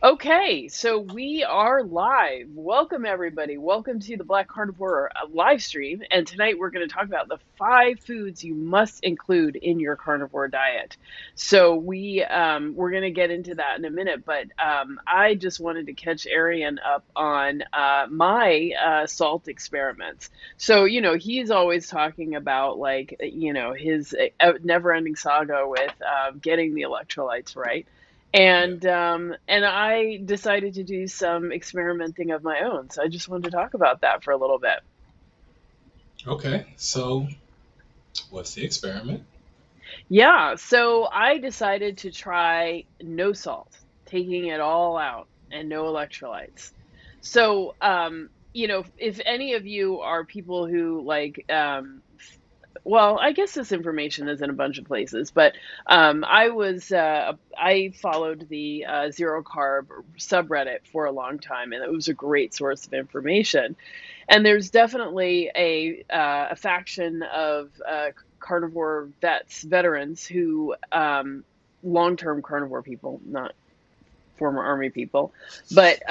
Okay, so we are live. Welcome, everybody. Welcome to the Black Carnivore live stream. And tonight we're going to talk about the 5 foods you must include in your carnivore diet. So we're going to get into that in a minute, but I just wanted to catch Arian up on my salt experiments. So he's always talking about his never-ending saga with getting the electrolytes right. Yeah. And I decided to do some experimenting of my own. So I just wanted to talk about that for a little bit. Okay. So, what's the experiment? Yeah, so I decided to try no salt, taking it all out and no electrolytes. So, if any of you are people who well, I guess this information is in a bunch of places, but I followed the zero carb subreddit for a long time, and it was a great source of information. And there's definitely a faction of carnivore veterans who long-term carnivore people, not former army people, but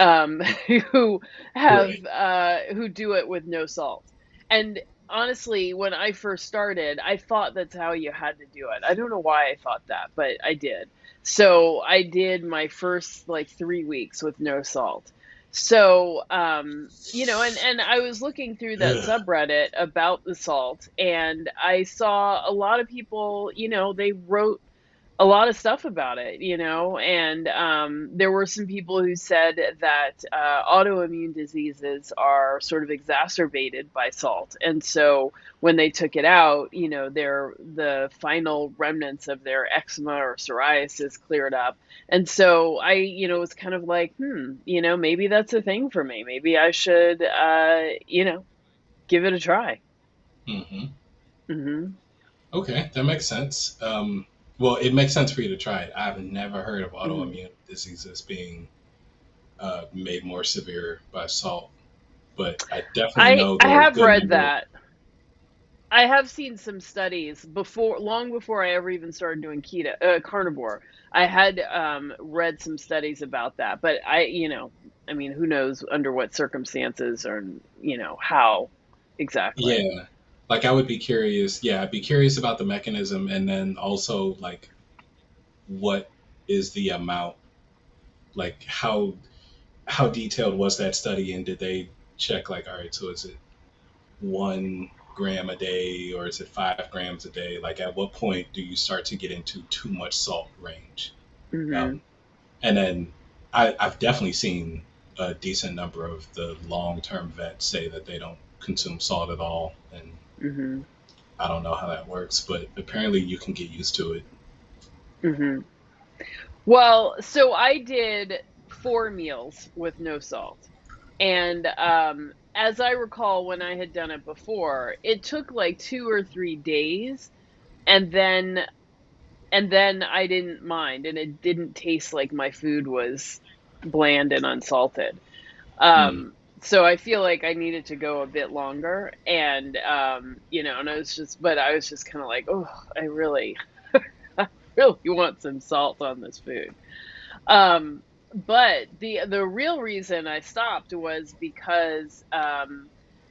who have Right. who do it with no salt. And honestly, when I first started, I thought that's how you had to do it. I don't know why I thought that, but I did. So I did my first like 3 weeks with no salt. So and I was looking through that Ugh. subreddit about the salt, and I saw a lot of people, they wrote a lot of stuff about it, and there were some people who said that autoimmune diseases are sort of exacerbated by salt, and so when they took it out, the final remnants of their eczema or psoriasis cleared up, and so I, was kind of like, maybe that's a thing for me. Maybe I should, give it a try. hmm Hmm. Okay, that makes sense. Well, it makes sense for you to try it. I've never heard of Hmm. autoimmune diseases being made more severe by salt, but I definitely know I that a have good read number. that. I have seen some studies before, long before I ever even started doing carnivore. I had read some studies about that, but I mean, who knows under what circumstances or how exactly. Yeah, like I would be curious. Yeah, I'd be curious about the mechanism, and then also like what is the amount, like how detailed was that study, and did they check like, all right, so is it 1 gram a day or is it 5 grams a day? Like, at what point do you start to get into too much salt range? Hmm. Um, and then I've definitely seen a decent number of the long term vets say that they don't consume salt at all. And Hmm. I don't know how that works, but apparently you can get used to it. Hmm. Well, so I did 4 meals with no salt. And as I recall, when I had done it before, it took like 2 or 3 days, and then I didn't mind, and it didn't taste like my food was bland and unsalted. Mm. So I feel like I needed to go a bit longer, and and I was just kind of like, oh, I really, I really want some salt on this food. But the real reason I stopped was because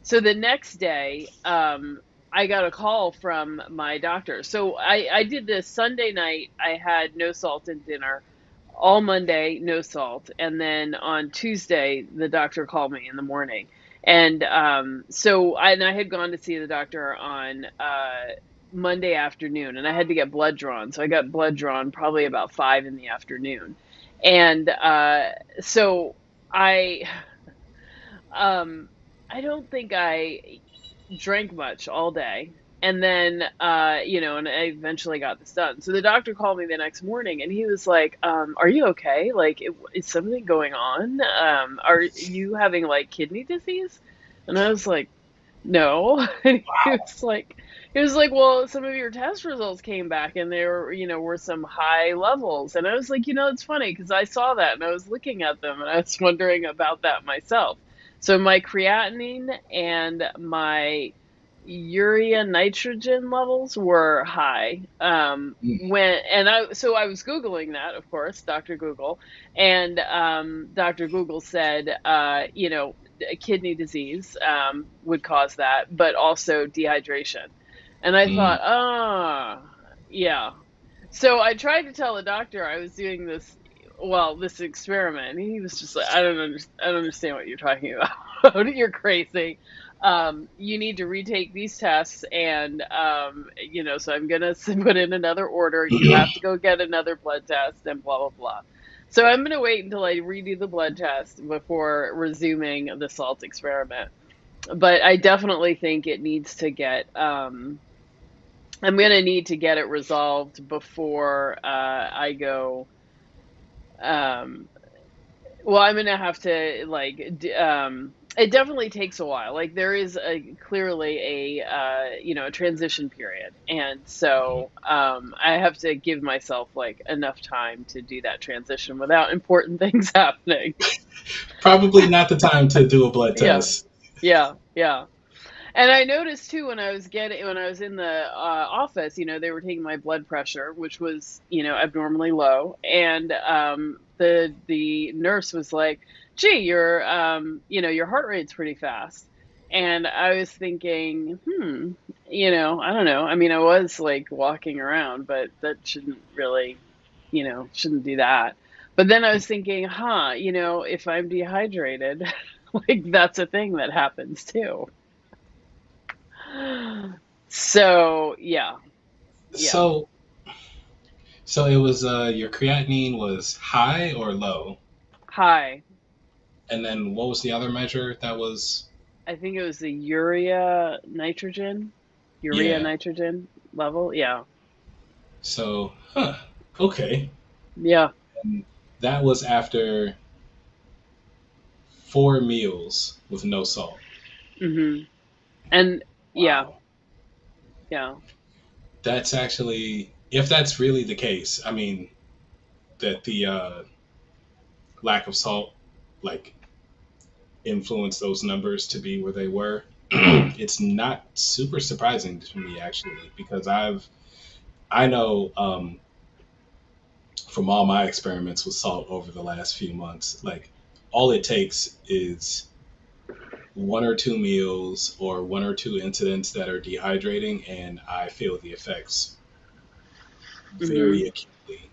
so the next day I got a call from my doctor. So I did this Sunday night. I had no salt in dinner. All Monday, no salt. And then on Tuesday, the doctor called me in the morning. And and I had gone to see the doctor on Monday afternoon, and I had to get blood drawn. So I got blood drawn probably about 5 in the afternoon. And so I um I don't think I drank much all day. And then and I eventually got this done. So the doctor called me the next morning, and he was like, are you okay? Like, is something going on? Are you having like kidney disease? And I was like, no. And he was like, well, some of your test results came back and there, were some high levels. And I was like, it's funny because I saw that and I was looking at them and I was wondering about that myself. So my creatinine and my urea nitrogen levels were high. Mm, When and I was Googling that, of course, Dr. Google, and Dr. Google said, kidney disease would cause that, but also dehydration. And I thought, mm. yeah. So I tried to tell the doctor I was doing this experiment, and he was just like, I don't understand what you're talking about. You're crazy. You need to retake these tests, and so I'm gonna put in another order. You have to go get another blood test, and blah blah blah. So I'm gonna wait until I redo the blood test before resuming the salt experiment. But I definitely think it needs to get. I'm gonna need to get it resolved before I go. Um, Well, I'm gonna have to it definitely takes a while. Like there is clearly a transition period, and so I have to give myself like enough time to do that transition without important things happening. Probably not the time to do a blood Yeah, test. yeah, yeah. And I noticed too when I was in the office, they were taking my blood pressure, which was abnormally low, and the nurse was like, "Gee, your heart rate's pretty fast," and I was thinking, I don't know. I mean, I was like walking around, but that shouldn't really, shouldn't do that. But then I was thinking, if I'm dehydrated, like that's a thing that happens too. So yeah, yeah, So, so it was your creatinine was high or low, high. and then what was the other measure that was? I think it was the urea Yeah. nitrogen level. Yeah, So, huh? Okay. yeah. And that was after 4 meals with no salt. hmm And yeah, Wow. yeah. That's actually, if that's really the case, I mean, that the lack of salt, like, influenced those numbers to be where they were, it's not super surprising to me, actually, because I know from all my experiments with salt over the last few months, like, all it takes is 1 or 2 meals or 1 or 2 incidents that are dehydrating, and I feel the effects hmm very acutely.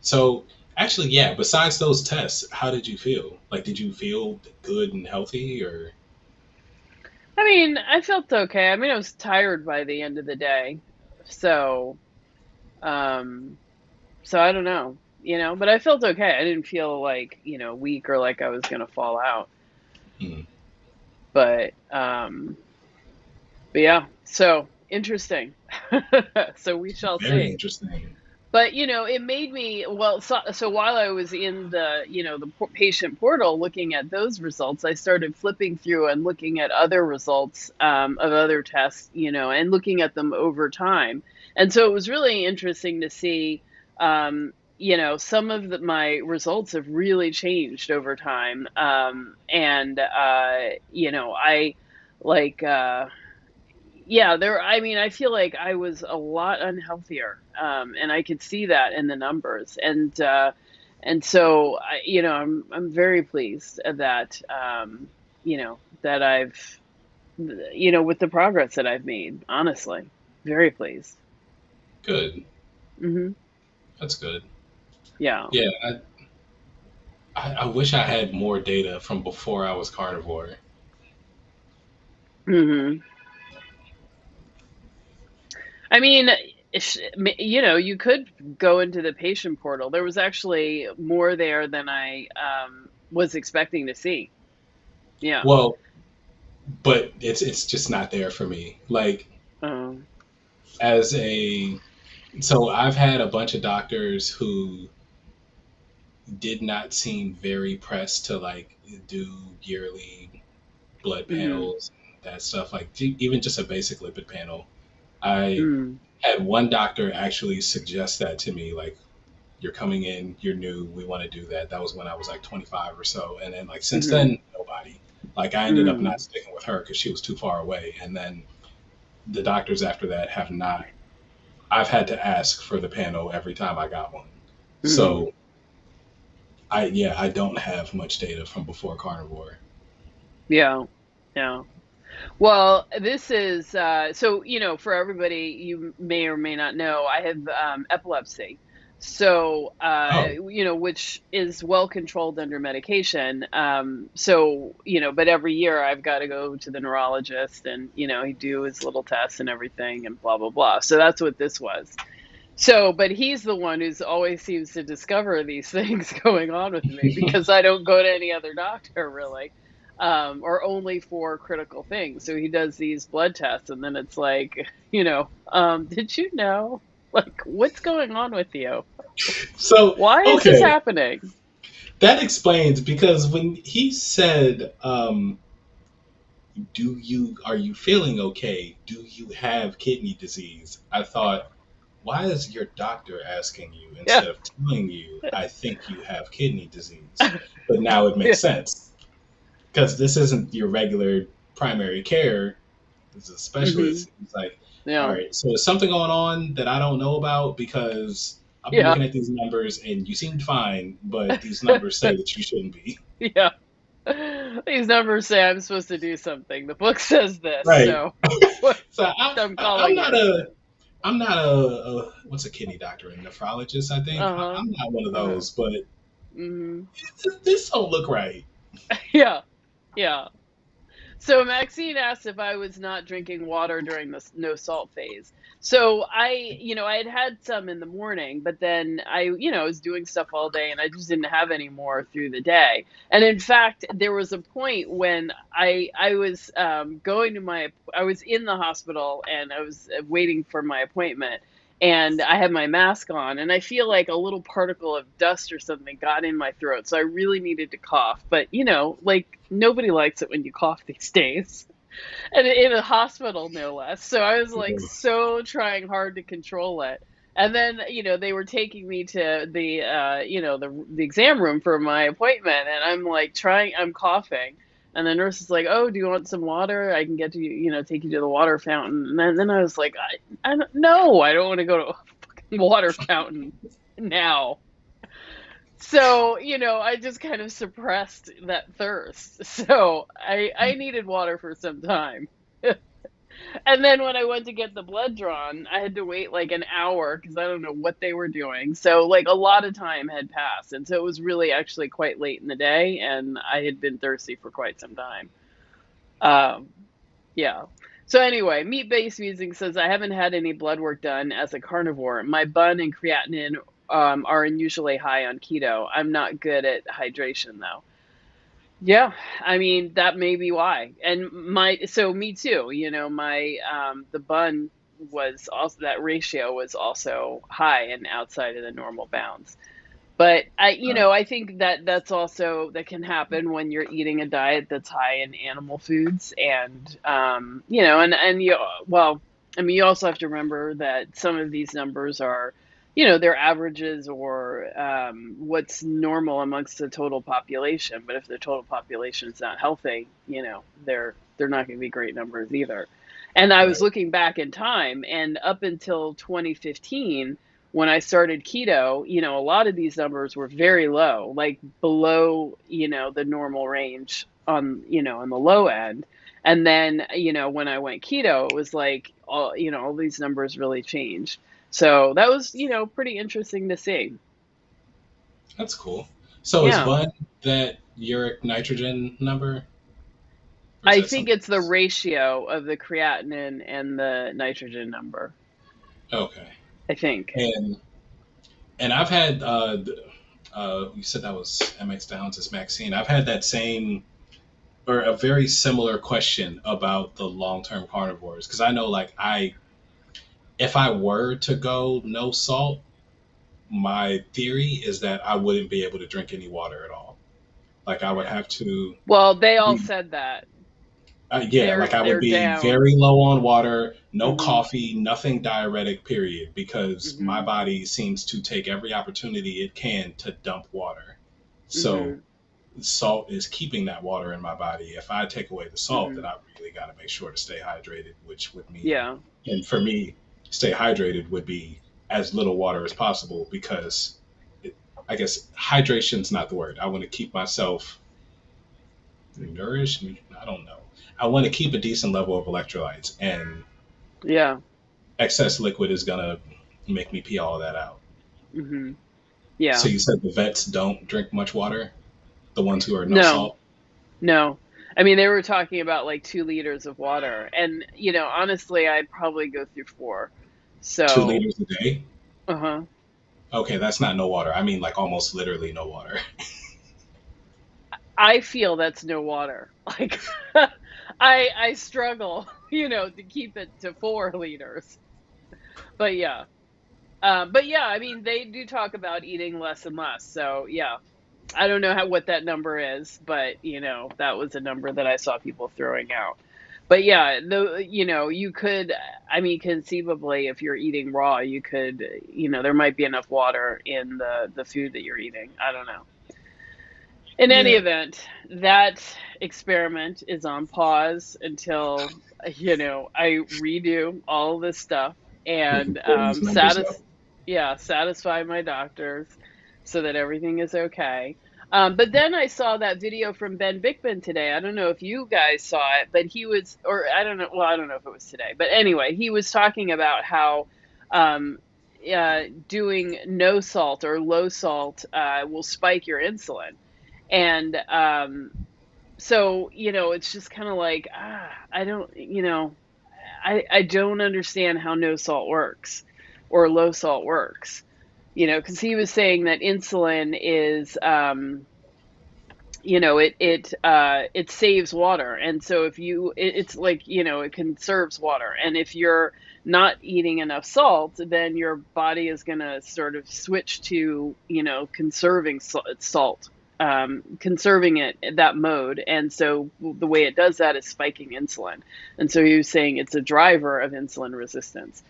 So, actually, yeah, besides those tests, how did you feel? Like, did you feel good and healthy, or? I mean, I felt okay. I mean, I was tired by the end of the day, so um, so I don't know, but I felt okay. I didn't feel like weak or like I was gonna fall out, Hmm, but yeah, so interesting. So we shall very see. interesting. But it made me so while I was in the patient portal looking at those results, I started flipping through and looking at other results of other tests, and looking at them over time. And so it was really interesting to see, some of my results have really changed over time. And I like. Yeah, I mean, I feel like I was a lot unhealthier, and I could see that in the numbers, and so I'm very pleased that I've with the progress that I've made. Honestly, very pleased. Good. Hmm. That's good. Yeah. Yeah, I wish I had more data from before I was carnivore. Hmm. I mean, you could go into the patient portal. There was actually more there than I was expecting to see. Yeah. Well, but it's just not there for me. Like, Oh. as a so I've had a bunch of doctors who did not seem very pressed to like do yearly blood Mhm. panels, that stuff, like even just a basic lipid panel. I Mm. had one doctor actually suggest that to me, like, you're coming in, you're new, we want to do that. That was when I was like 25 or so, and then like since Mhm. then, nobody. Like I ended up not Mm. sticking with her because she was too far away. And then the doctors after that have not. I've had to ask for the panel every time I got one. Mm. So I don't have much data from before carnivore. Yeah. Yeah. Well, this is so for everybody, you may or may not know, I have epilepsy. So, Oh, which is well controlled under medication. So, but every year I've got to go to the neurologist and, he do his little tests and everything and blah, blah, blah. So that's what this was. So, but he's the one who's always seems to discover these things going on with me because I don't go to any other doctor really, or only for critical things. So he does these blood tests, and then it's like, did you know? Like, what's going on with you? so Why is this okay, happening? that explains because when he said, "Do you are you feeling okay? Do you have kidney disease?" I thought, why is your doctor asking you Yeah, instead of telling you, "I think you have kidney disease"? But now it makes yeah, sense because this isn't your regular primary care. This is a hmm, specialist. He's like, all yeah, right, so there's something going on that I don't know about because I've been yeah, looking at these numbers and you seemed fine, but these numbers say that you shouldn't be. yeah. These numbers say I'm supposed to do something. The book says this, Right. so So I'm I'm calling not in. a what's a kidney doctor, a nephrologist, I think. Uh-huh. I'm not one of Uh-huh. those, but Mhm. this don't look right. Yeah. Yeah. So Maxine asked if I was not drinking water during the no salt phase. So I had had some in the morning, but then I was doing stuff all day and I just didn't have any more through the day. And in fact, there was a point when I was going to I was in the hospital and I was waiting for my appointment. And I had my mask on, and I feel like a little particle of dust or something got in my throat. So I really needed to cough. But, like nobody likes it when you cough these days. And in a hospital, no less. So I was like so trying hard to control it. And then, they were taking me to the exam room for my appointment. And I'm like I'm coughing. And the nurse is like, "Oh, do you want some water? I can get you, take you to the water fountain." And then I was like, I don't know. I don't want to go to a fucking water fountain now. So, I just kind of suppressed that thirst. So I needed water for some time. And then when I went to get the blood drawn, I had to wait like an hour because I don't know what they were doing. So, like, a lot of time had passed. And so it was really actually quite late in the day, and I had been thirsty for quite some time. Um, yeah. So, anyway, Meat Based Musing says, I haven't had any blood work done as a carnivore. My bun and creatinine are unusually high on keto. I'm not good at hydration, though. Yeah, I mean that may be why. And so me too, my the bun was also that ratio was also high and outside of the normal bounds. But I think that that's also that can happen when you're eating a diet that's high in animal foods and and well, I mean you also have to remember that some of these numbers are they're averages or what's normal amongst the total population, but if the total population is not healthy, they're not going to be great numbers either. And I was Right. looking back in time, and up until 2015 when I started keto, a lot of these numbers were very low, like below, the normal range on the low end. And then, when I went keto, it was like all these numbers really changed. So that was, pretty interesting to see. That's cool. So is Yeah. bun that uric nitrogen number, or is I that think something it's the else? ratio of the creatinine and the nitrogen number. Okay. I think. And I've had you said that was MX Downs as Maxine. I've had that same or a very similar question about the long term carnivores because I know like I if I were to go no salt, my theory is that I wouldn't be able to drink any water at all. Like I would have to Well, they all be said that. yeah, like I would They're be down. very low on water, no Mhm. coffee, nothing diuretic, period, because my Mhm. body seems to take every opportunity it can to dump water. So Mhm. salt is keeping that water in my body. If I take away the salt, then Mhm. I really got to make sure to stay hydrated, which would mean, Yeah. and for me, stay hydrated would be as little water as possible because it, I guess hydration's not the word. I want to keep myself nourished. I don't know. I want to keep a decent level of electrolytes, and Yeah. excess liquid is gonna make me pee all that out. Mhm. So Yeah. you said the vets don't drink much water, the ones who are no No. salt, No. I mean, they were talking about like 2 liters of water, and honestly, I'd probably go through four. two So, liters a day. uh-huh. Okay, that's not no water. I mean, like almost literally no water. I feel that's no water. Like, I struggle, to keep it to 4 liters. But yeah. But yeah, I mean, they do talk about eating less and less. So yeah, I don't know what that number is, but that was a number that I saw people throwing out. But yeah, you could, I mean, conceivably, if you're eating raw, you could, there might be enough water in the food that you're eating. I don't know. In any Yeah, event, that experiment is on pause until, I redo all this stuff and pull these numbers up. satisfy my doctors so that everything is okay. But then I saw that video from Ben Bickman today. I don't know if you guys saw it, but he was, or I don't know, well, I don't know if it was today, but anyway, he was talking about how um, doing no salt or low salt will spike your insulin. And so, it's just kind of like, I don't, I don't understand how no salt works or low salt works, because he was saying that insulin is, it saves water. And so if it's like, it conserves water. And if you're not eating enough salt, then your body is going to sort of switch to, conserving salt, conserving it that mode. And so the way it does that is spiking insulin. And so he was saying it's a driver of insulin resistance,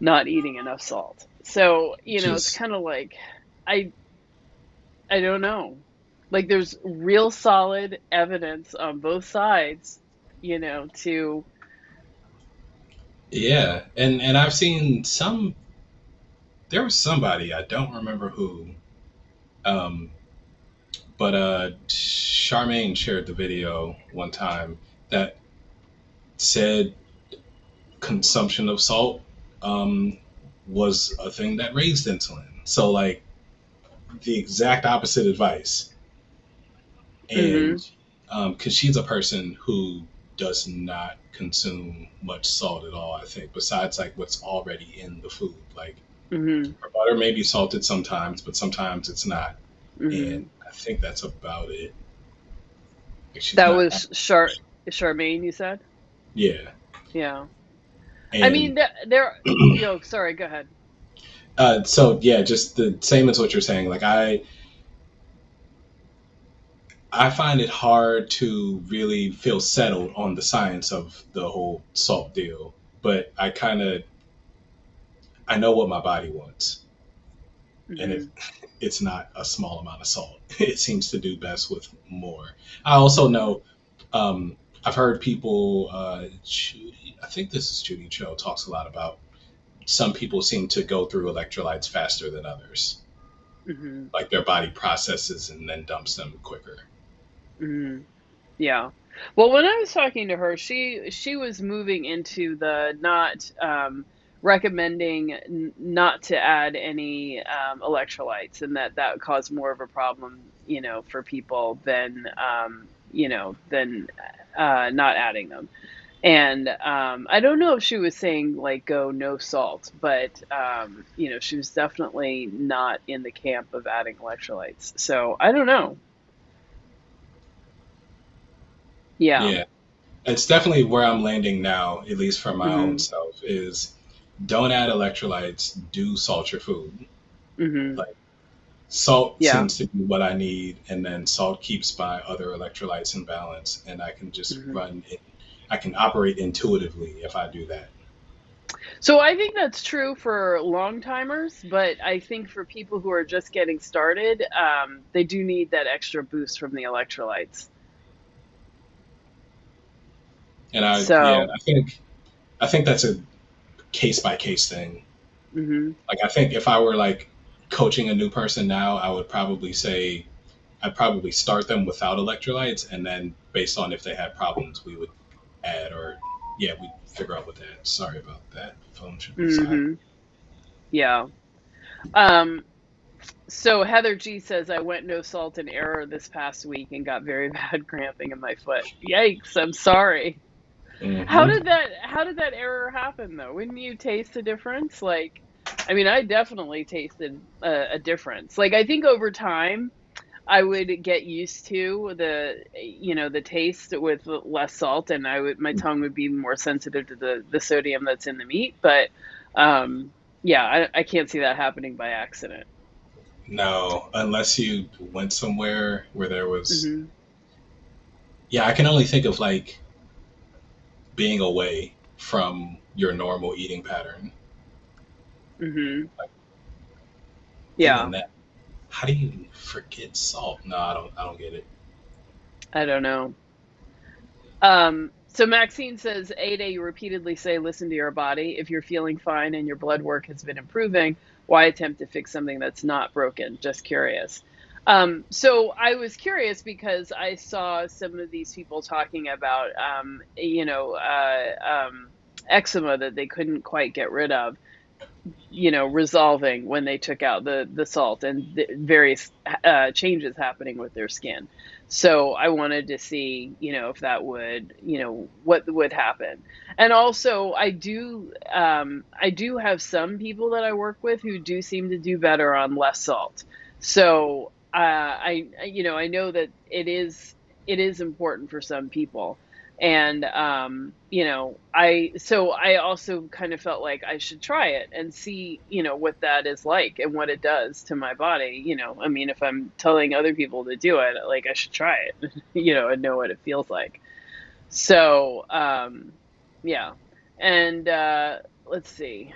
not eating enough salt. So, it's Just kind of like, I I don't know. Like there's real solid evidence on both sides, to yeah, and I've seen some. There was somebody I don't remember who, um, but Charmaine shared the video one time that said consumption of salt um, was a thing that raised insulin. So like the exact opposite advice. mhm, And because she's a person who does not consume much salt at all, I think, besides like what's already in the food. Like mhm, her butter may be salted sometimes, but sometimes it's not. And mhm. I think that's about it. Like she's That not, was Charmaine, you said? yeah. Yeah. I And mean, sorry, go ahead. so yeah, just the same as what you're saying. Like I find it hard to really feel settled on the science of the whole salt deal, but I know what my body wants, and Mhm, it's not a small amount of salt. It seems to do best with more. I also know I've heard people. Judy, I think this is Judy Cho talks a lot about some people seem to go through electrolytes faster than others. mhm, Like their body processes and then dumps them quicker. mhm. Yeah. Well, when I was talking to her, she was moving into the not recommending not to add any electrolytes, and that would cause more of a problem, for people than not adding them. And I don't know if she was saying like go no salt, but she was definitely not in the camp of adding electrolytes. So I don't know. Yeah. Yeah, it's definitely where I'm landing now, at least for my own Mhm. self, is don't add electrolytes, do salt your food. Mhm. Like salt Yeah. seems to be what I need, and then salt keeps my other electrolytes in balance, and I can just Mhm. run it. I can operate intuitively if I do that. So I think that's true for long timers, but I think for people who are just getting started, they do need that extra boost from the electrolytes. And So, I think that's a case by case thing. mhm. Like I think if I were like coaching a new person now, I would probably say I'd probably start them without electrolytes, and then based on if they had problems, we would add or yeah, we figure out what to add. Sorry about that. Phone should be silent. Mhm. Yeah. Um, so Heather G says I went no salt and error this past week and got very bad cramping in my foot. Yikes, I'm sorry. Hmm. How did that error happen though? Wouldn't you taste a difference? Like, I mean, I definitely tasted a difference. Like, I think over time I would get used to the taste with less salt, and my tongue would be more sensitive to the sodium that's in the meat. But yeah, I can't see that happening by accident. No, unless you went somewhere where there was. Hmm. Yeah, I can only think of like being away from your normal eating pattern. Hmm. Like even Yeah, that, how do you forget salt? No, I don't get it. I don't know. So Maxine says, Ada, you repeatedly say, listen to your body. If you're feeling fine and your blood work has been improving, why attempt to fix something that's not broken? Just curious. So I was curious because I saw some of these people talking about, eczema that they couldn't quite get rid of, resolving when they took out the salt and the various changes happening with their skin. So I wanted to see, if that would, what would happen. And also, I do have some people that I work with who do seem to do better on less salt. So I know that it is important for some people. And I also kind of felt like I should try it and see, what that is like and what it does to my body. I mean, if I'm telling other people to do it, like, I should try it, and know what it feels like. So yeah. And let's see,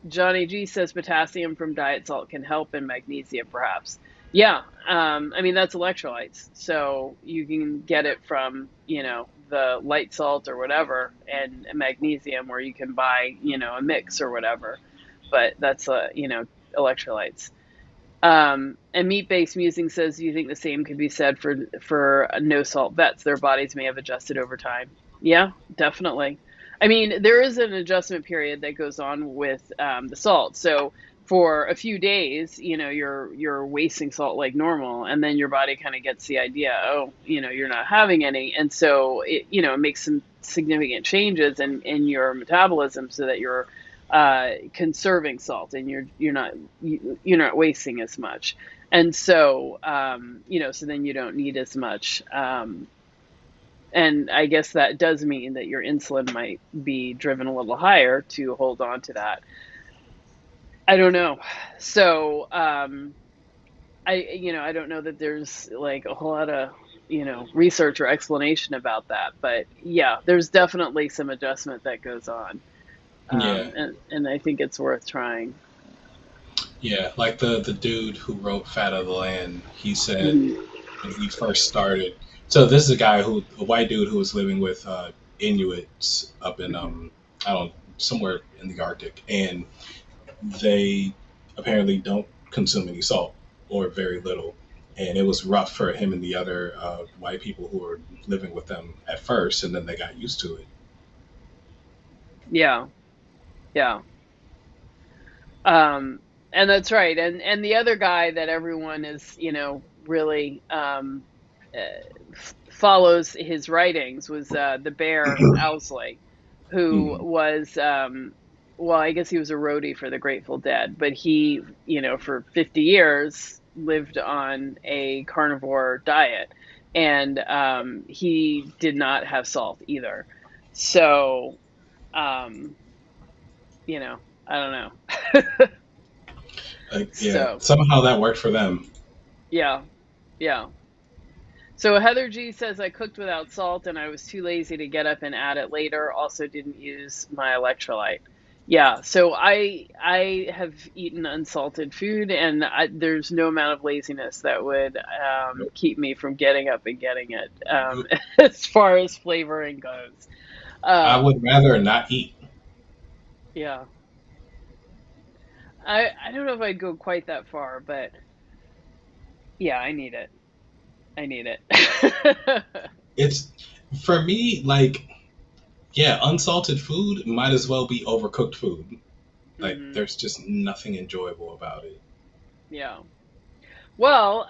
Johnny G says potassium from diet salt can help, and magnesium perhaps. Yeah, I mean, that's electrolytes, so you can get it from, the light salt or whatever, and magnesium, or you can buy, a mix or whatever. But that's electrolytes. And meat-based musing says, do you think the same could be said for no salt vets? Their bodies may have adjusted over time. Yeah, definitely. I mean, there is an adjustment period that goes on with the salt. So for a few days, you're wasting salt like normal, and then your body kind of gets the idea, oh, you're not having any, and so it makes some significant changes in your metabolism so that you're conserving salt, and you're not wasting as much. And so so then you don't need as much. And I guess that does mean that your insulin might be driven a little higher to hold on to that. I don't know. So I don't know that there's like a whole lot of research or explanation about that, but yeah, there's definitely some adjustment that goes on. Yeah, And I think it's worth trying. yeah. Like the dude who wrote "Fat of the Land," he said Mhm. when he first started. So this is a white dude who was living with Inuits up in Mhm. I don't somewhere in the Arctic, and they apparently don't consume any salt or very little. And it was rough for him and the other white people who were living with them at first, and then they got used to it. Yeah, yeah. Um, and that's right. And the other guy that everyone is, really follows his writings was the Bear Owsley, who Hmm. was well, I guess he was a roadie for the Grateful Dead, but he, for 50 years lived on a carnivore diet, and he did not have salt either. So, um, I don't know. Yeah, So, somehow that worked for them. yeah, yeah. So Heather G says I cooked without salt and I was too lazy to get up and add it later. Also didn't use my electrolyte. Yeah, so I have eaten unsalted food, and there's no amount of laziness that would Nope. keep me from getting up and getting it, Nope. as far as flavoring goes. I Um, would rather not eat. yeah, I don't know if I'd go quite that far, but yeah, I need it. I need it. It's for me like yeah, unsalted food might as well be overcooked food. Like Hmm. there's just nothing enjoyable about it. Yeah. Well,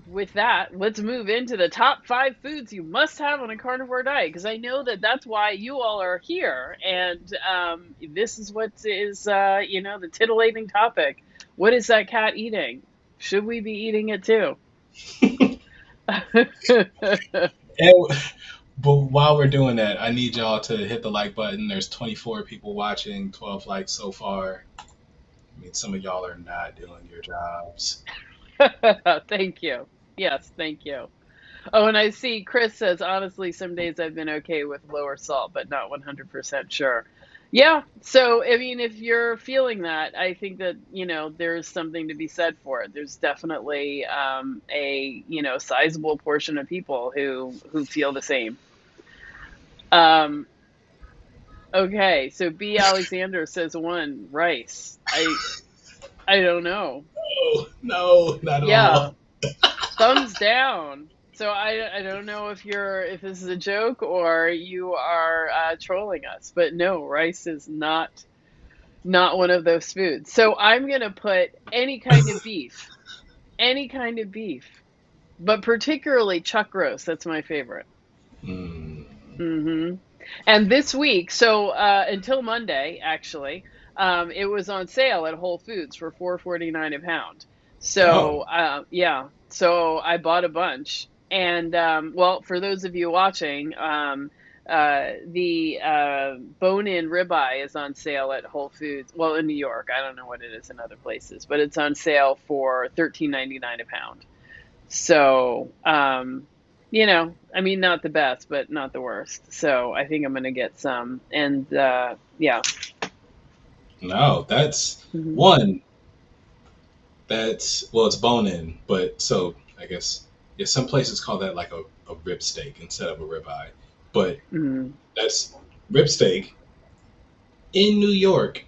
with that, let's move into the top 5 foods you must have on a carnivore diet, because I know that that's why you all are here, and this is what is, the titillating topic. What is that cat eating? Should we be eating it too? And, but while we're doing that, I need y'all to hit the like button. There's 24 people watching, 12 likes so far. I mean, some of y'all are not doing your jobs. Thank you. Yes, thank you. Oh, and I see Chris says, honestly, some days I've been okay with lower salt, but not 100% sure. Yeah. So, I mean, if you're feeling that, I think that, there's something to be said for it. There's definitely a, sizable portion of people who feel the same. Um, okay. So B Alexander says one, rice. I don't know. Oh, no, not at Yeah. all. Thumbs down. So I don't know if this is a joke or you are trolling us, but no, rice is not one of those foods. So I'm gonna put any kind of beef, but particularly chuck roast. That's my favorite. Mm. Hmm. And this week, so until Monday, actually, it was on sale at Whole Foods for 4.49 a pound. So Oh, yeah, so I bought a bunch. And well, for those of you watching, the bone-in ribeye is on sale at Whole Foods. Well, in New York, I don't know what it is in other places, but it's on sale for 13.99 a pound. So, I mean, not the best, but not the worst. So I think I'm gonna get some. And yeah. no, that's Hmm. one. That's well, it's bone in, but so I guess yeah, some places call that like a rib steak instead of a ribeye. But Hmm. that's rib steak in New York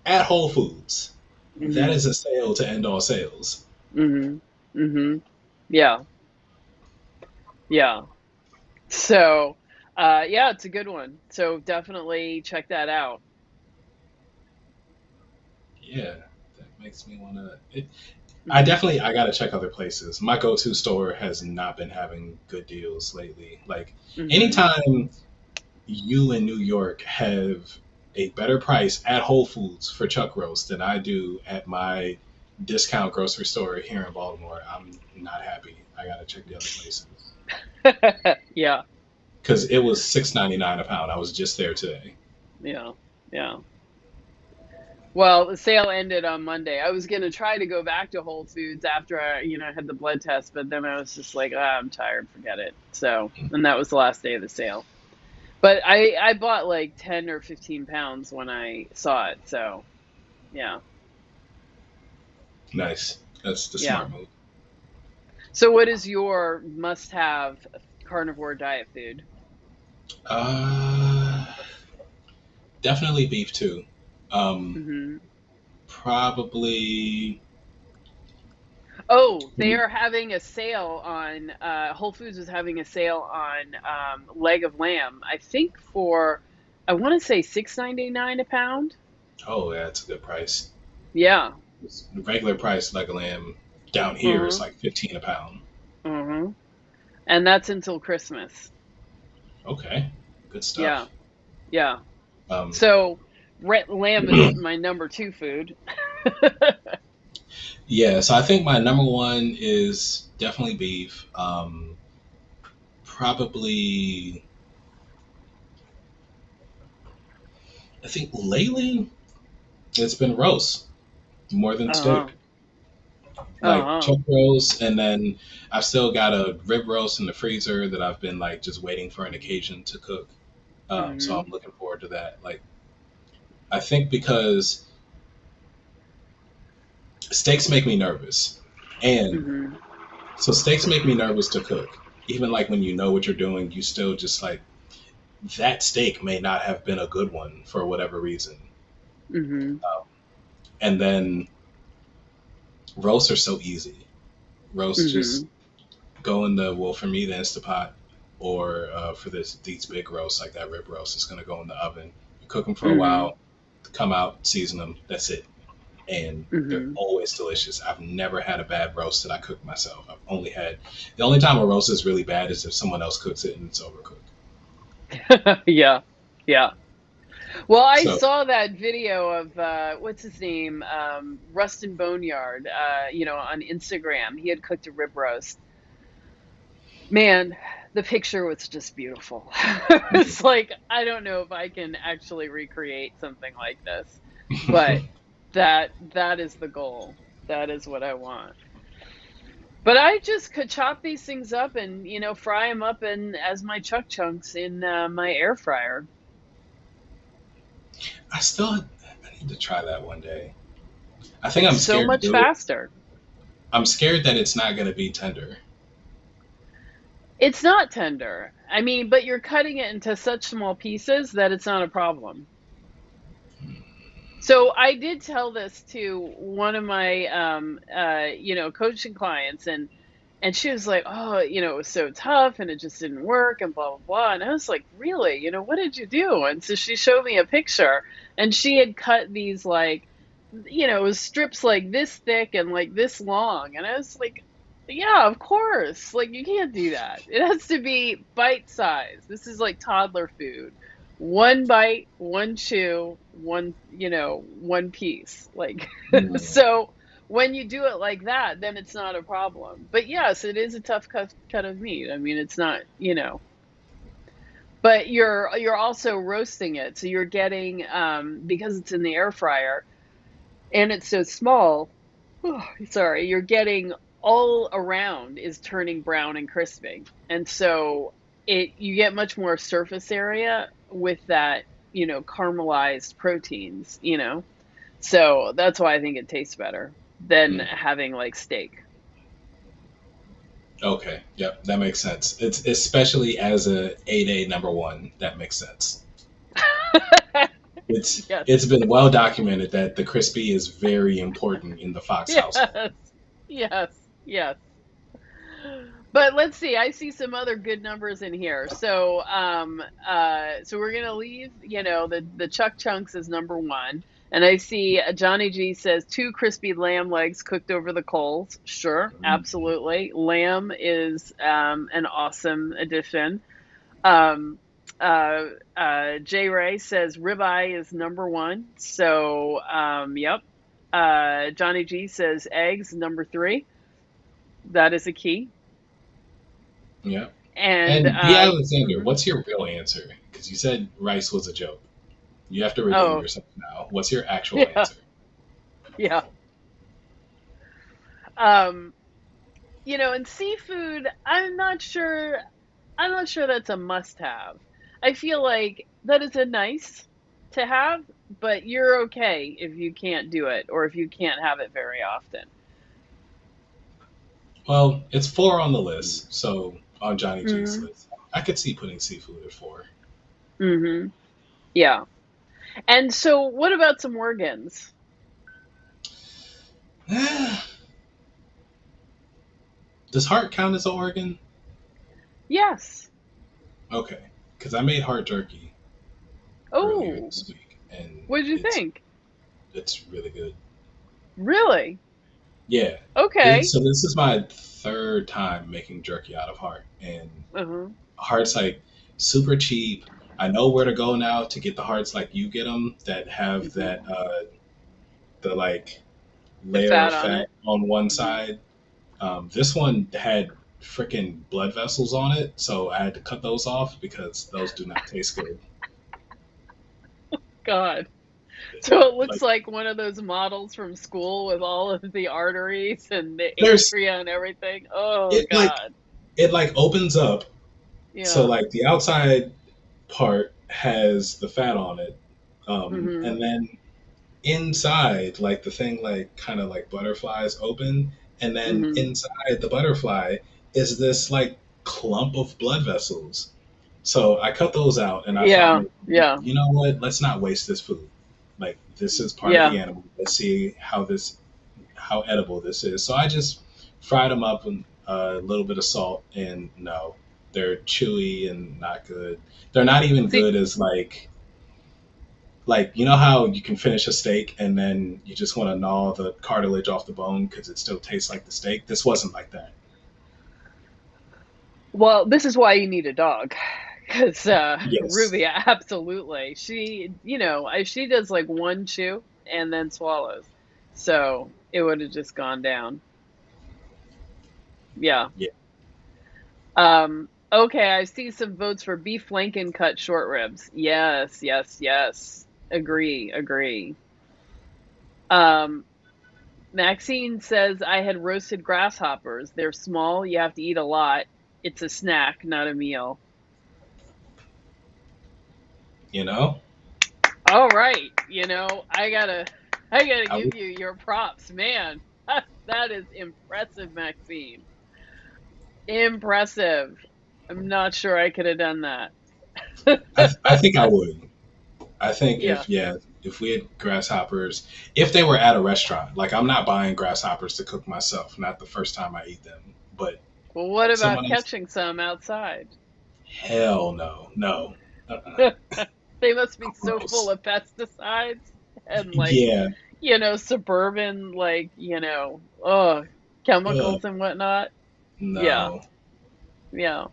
at Whole Foods. That Hmm. is a sale to end all sales. Hmm. Hmm. Yeah. Yeah. So, yeah, it's a good one. So definitely check that out. Yeah, that makes me want to. I Hmm. definitely I gotta check other places. My go-to store has not been having good deals lately. Like Hmm. anytime you in New York have a better price at Whole Foods for chuck roast than I do at my discount grocery store here in Baltimore, I'm not happy. I gotta check the other places Yeah. because it was $6.99 a pound. I was just there today. Yeah. Yeah. Well, the sale ended on Monday. I was gonna try to go back to Whole Foods after I had the blood test, but then I was just like, I'm tired, forget it. So, and that was the last day of the sale. But I bought like 10 or 15 pounds when I saw it. So, yeah, Nice. That's the yeah. smart move. So, what is your must-have carnivore diet food? Uh, definitely beef too. Um, Hmm. probably. Oh, they are having a sale on Whole Foods is having a sale on leg of lamb. I think for I want to say 6.99 a pound. Oh, yeah, that's a good price. Yeah. The regular price like a lamb down here is Uh-huh. like 15 a pound. Uh-huh. And that's until Christmas. Okay, good Yeah. stuff. Yeah. Um, So lamb is my number two food. yeah, so I think my number one is definitely beef. Probably, I think lately it's been roast more than Uh-huh. steak. Like Uh-huh. chuck roast, and then I've still got a rib roast in the freezer that I've been like just waiting for an occasion to cook. So Hmm. I'm looking forward to that. Like I think because steaks make me nervous. And Mhm. so steaks make me nervous to cook. Even like when you know what you're doing, you still just like that steak may not have been a good one for whatever reason. Mhm. And then roasts are so easy. Roasts just Mhm. go in the, well, for me, the Instapot, or for these big roasts like that rib roast, it's going to go in the oven. You cook them for a Mhm. while, come out, season them. That's it. And they're Mhm. always delicious. I've never had a bad roast that I cooked myself. I've only had the only time a roast is really bad is if someone else cooks it and it's overcooked. Yeah. Yeah. Well, I So saw that video of what's his name, Rustin Boneyard, on Instagram. He had cooked a rib roast. Man, the picture was just beautiful. It's like I don't know if I can actually recreate something like this, but that is the goal. That is what I want. But I just could chop these things up and fry them up and as my chuck chunks in my air fryer. I need to try that one day. I think It's I'm so scared to much do it. faster. I'm scared that it's not going to be tender. It's not tender. I mean, but you're cutting it into such small pieces that it's not a problem. So I did tell this to one of my coaching clients, and she was like, "Oh, it was so tough and it just didn't work and blah blah blah." And I was like, "Really? What did you do?" And so she showed me a picture, and she had cut these like it was strips like this thick and like this long. And I was like, "Yeah, of course. Like you can't do that. It has to be bite size. This is like toddler food. One bite, one chew, one piece. Like Mm. so when you do it like that, then it's not a problem. But yes, it is a tough cut of meat. I mean, it's not, but you're also roasting it. So you're getting because it's in the air fryer and it's so small, sorry, you're getting all around is turning brown and crispy. And so you get much more surface area with that, caramelized proteins. So that's why I think it tastes better than Mm. having like steak. Okay, yep, that makes sense. It's especially as a 8A number one, that makes sense. Yes. It's been well documented that the crispy is very important in the Fox household. Yes. Yes. Yes. But let's see. I see some other good numbers in here. So we're gonna leave, the Chuck Chunks is number one. And I see Johnny G says two crispy lamb legs cooked over the coals. Sure, absolutely. Lamb is an awesome addition. Um, J Ray says ribeye is number one. So yep. Johnny G says eggs number three. That is a key. Yeah. And And B. Alexander, mhm. what's your real answer? Because you said rice was a joke. You have to redeem Oh, yourself now. What's your actual yeah, answer? yeah. Um, and seafood, I'm not sure that's a must have. I feel like that is a nice to have, but you're okay if you can't do it or if you can't have it very often. Well, it's four on the list, so on Johnny G's Mhm. list. I could see putting seafood at four. Mhm. Yeah. And so what about some organs? Does heart count as an organ? Yes. Okay, because I made heart jerky earlier Oh, this week, and what did you it's think? it's really good. Really? Yeah. Okay. So this is my third time making jerky out of heart, and Uh-huh. heart's like super cheap. I know where to go now to get the hearts like you get them that have Mhm. that the like The layer fat of on fat it. on one Mhm. side. This one had freaking blood vessels on it, so I had to cut those off because those do not taste good. God. So it looks Like like one of those models from school with all of the arteries and the there's atria and everything. Oh it like God. it like opens up, so Yeah. like the outside part has the fat on it, Mhm. And then inside, like the thing, like kind of like butterflies open, and then Mhm. inside the butterfly is this like clump of blood vessels. So I cut those out, and I thought, Yeah. maybe, Yeah. you know what? Let's not waste this food. Like this is part of Yeah. the animal. Let's see how edible this is. So I just fried them up with a little bit of salt, and no, they're chewy and not good. They're not even See, good as like you know how you can finish a steak and then you just want to gnaw the cartilage off the bone because it still tastes like the steak. This wasn't like that. well, this is why you need a dog. Because Yes. Ruby, absolutely. She does like one chew and then swallows. So it would have just gone down. Yeah. Yeah. Okay, I see some votes for beef flanken cut short ribs. Yes, yes, yes. Agree, agree. Um, Maxine says I had roasted grasshoppers. They're small, you have to eat a lot. It's a snack, not a meal. You know, All right, I gotta I give would, you your props, man. That is impressive, Maxine. Impressive. I'm not sure I could have done that. I think I would. I think Yeah. if we had grasshoppers, if they were at a restaurant, like I'm not buying grasshoppers to cook myself. Not the first time I eat them, but Well, what about someone else. catching some outside? Hell no, no. Uh-uh. They must be so full Gross. of pesticides and like, Yeah. suburban, like, chemicals Ugh, and whatnot. Yeah. no. Yeah.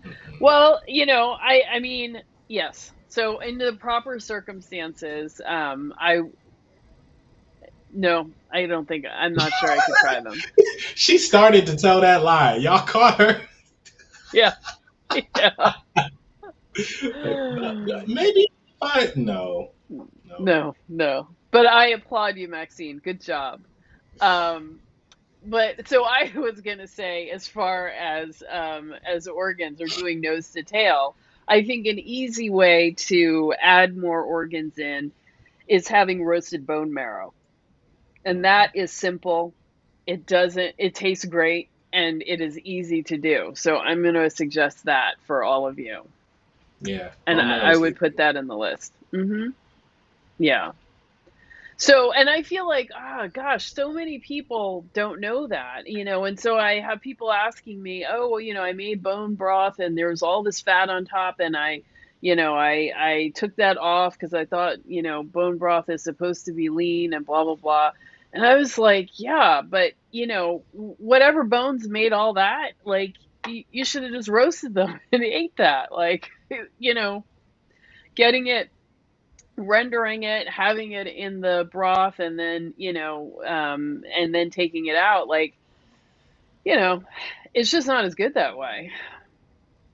Mm-mm. Well, I mean, yes. So in the proper circumstances, I no, I don't think I'm not sure I could try them. She started to tell that lie. Y'all caught her. Yeah. Yeah. Like, maybe I no, no. No, no. But I applaud you, Maxine. Good job. Um, but so I was gonna say, as far as organs or doing nose to tail, I think an easy way to add more organs in is having roasted bone marrow. And that is simple. It tastes great and it is easy to do. So I'm gonna suggest that for all of you. Yeah, And bone marrow I is would easy. put that in the list. Yeah. So, and I feel like, gosh, so many people don't know that, and so I have people asking me, oh, well, I made bone broth and there's all this fat on top, and I took that off because I thought, bone broth is supposed to be lean and blah, blah, blah. And I was like, yeah, but, whatever bones made all that, like, you should have just roasted them and ate that. Like, you know, getting it rendering it, having it in the broth, and then and then taking it out, like you know, it's just not as good that way.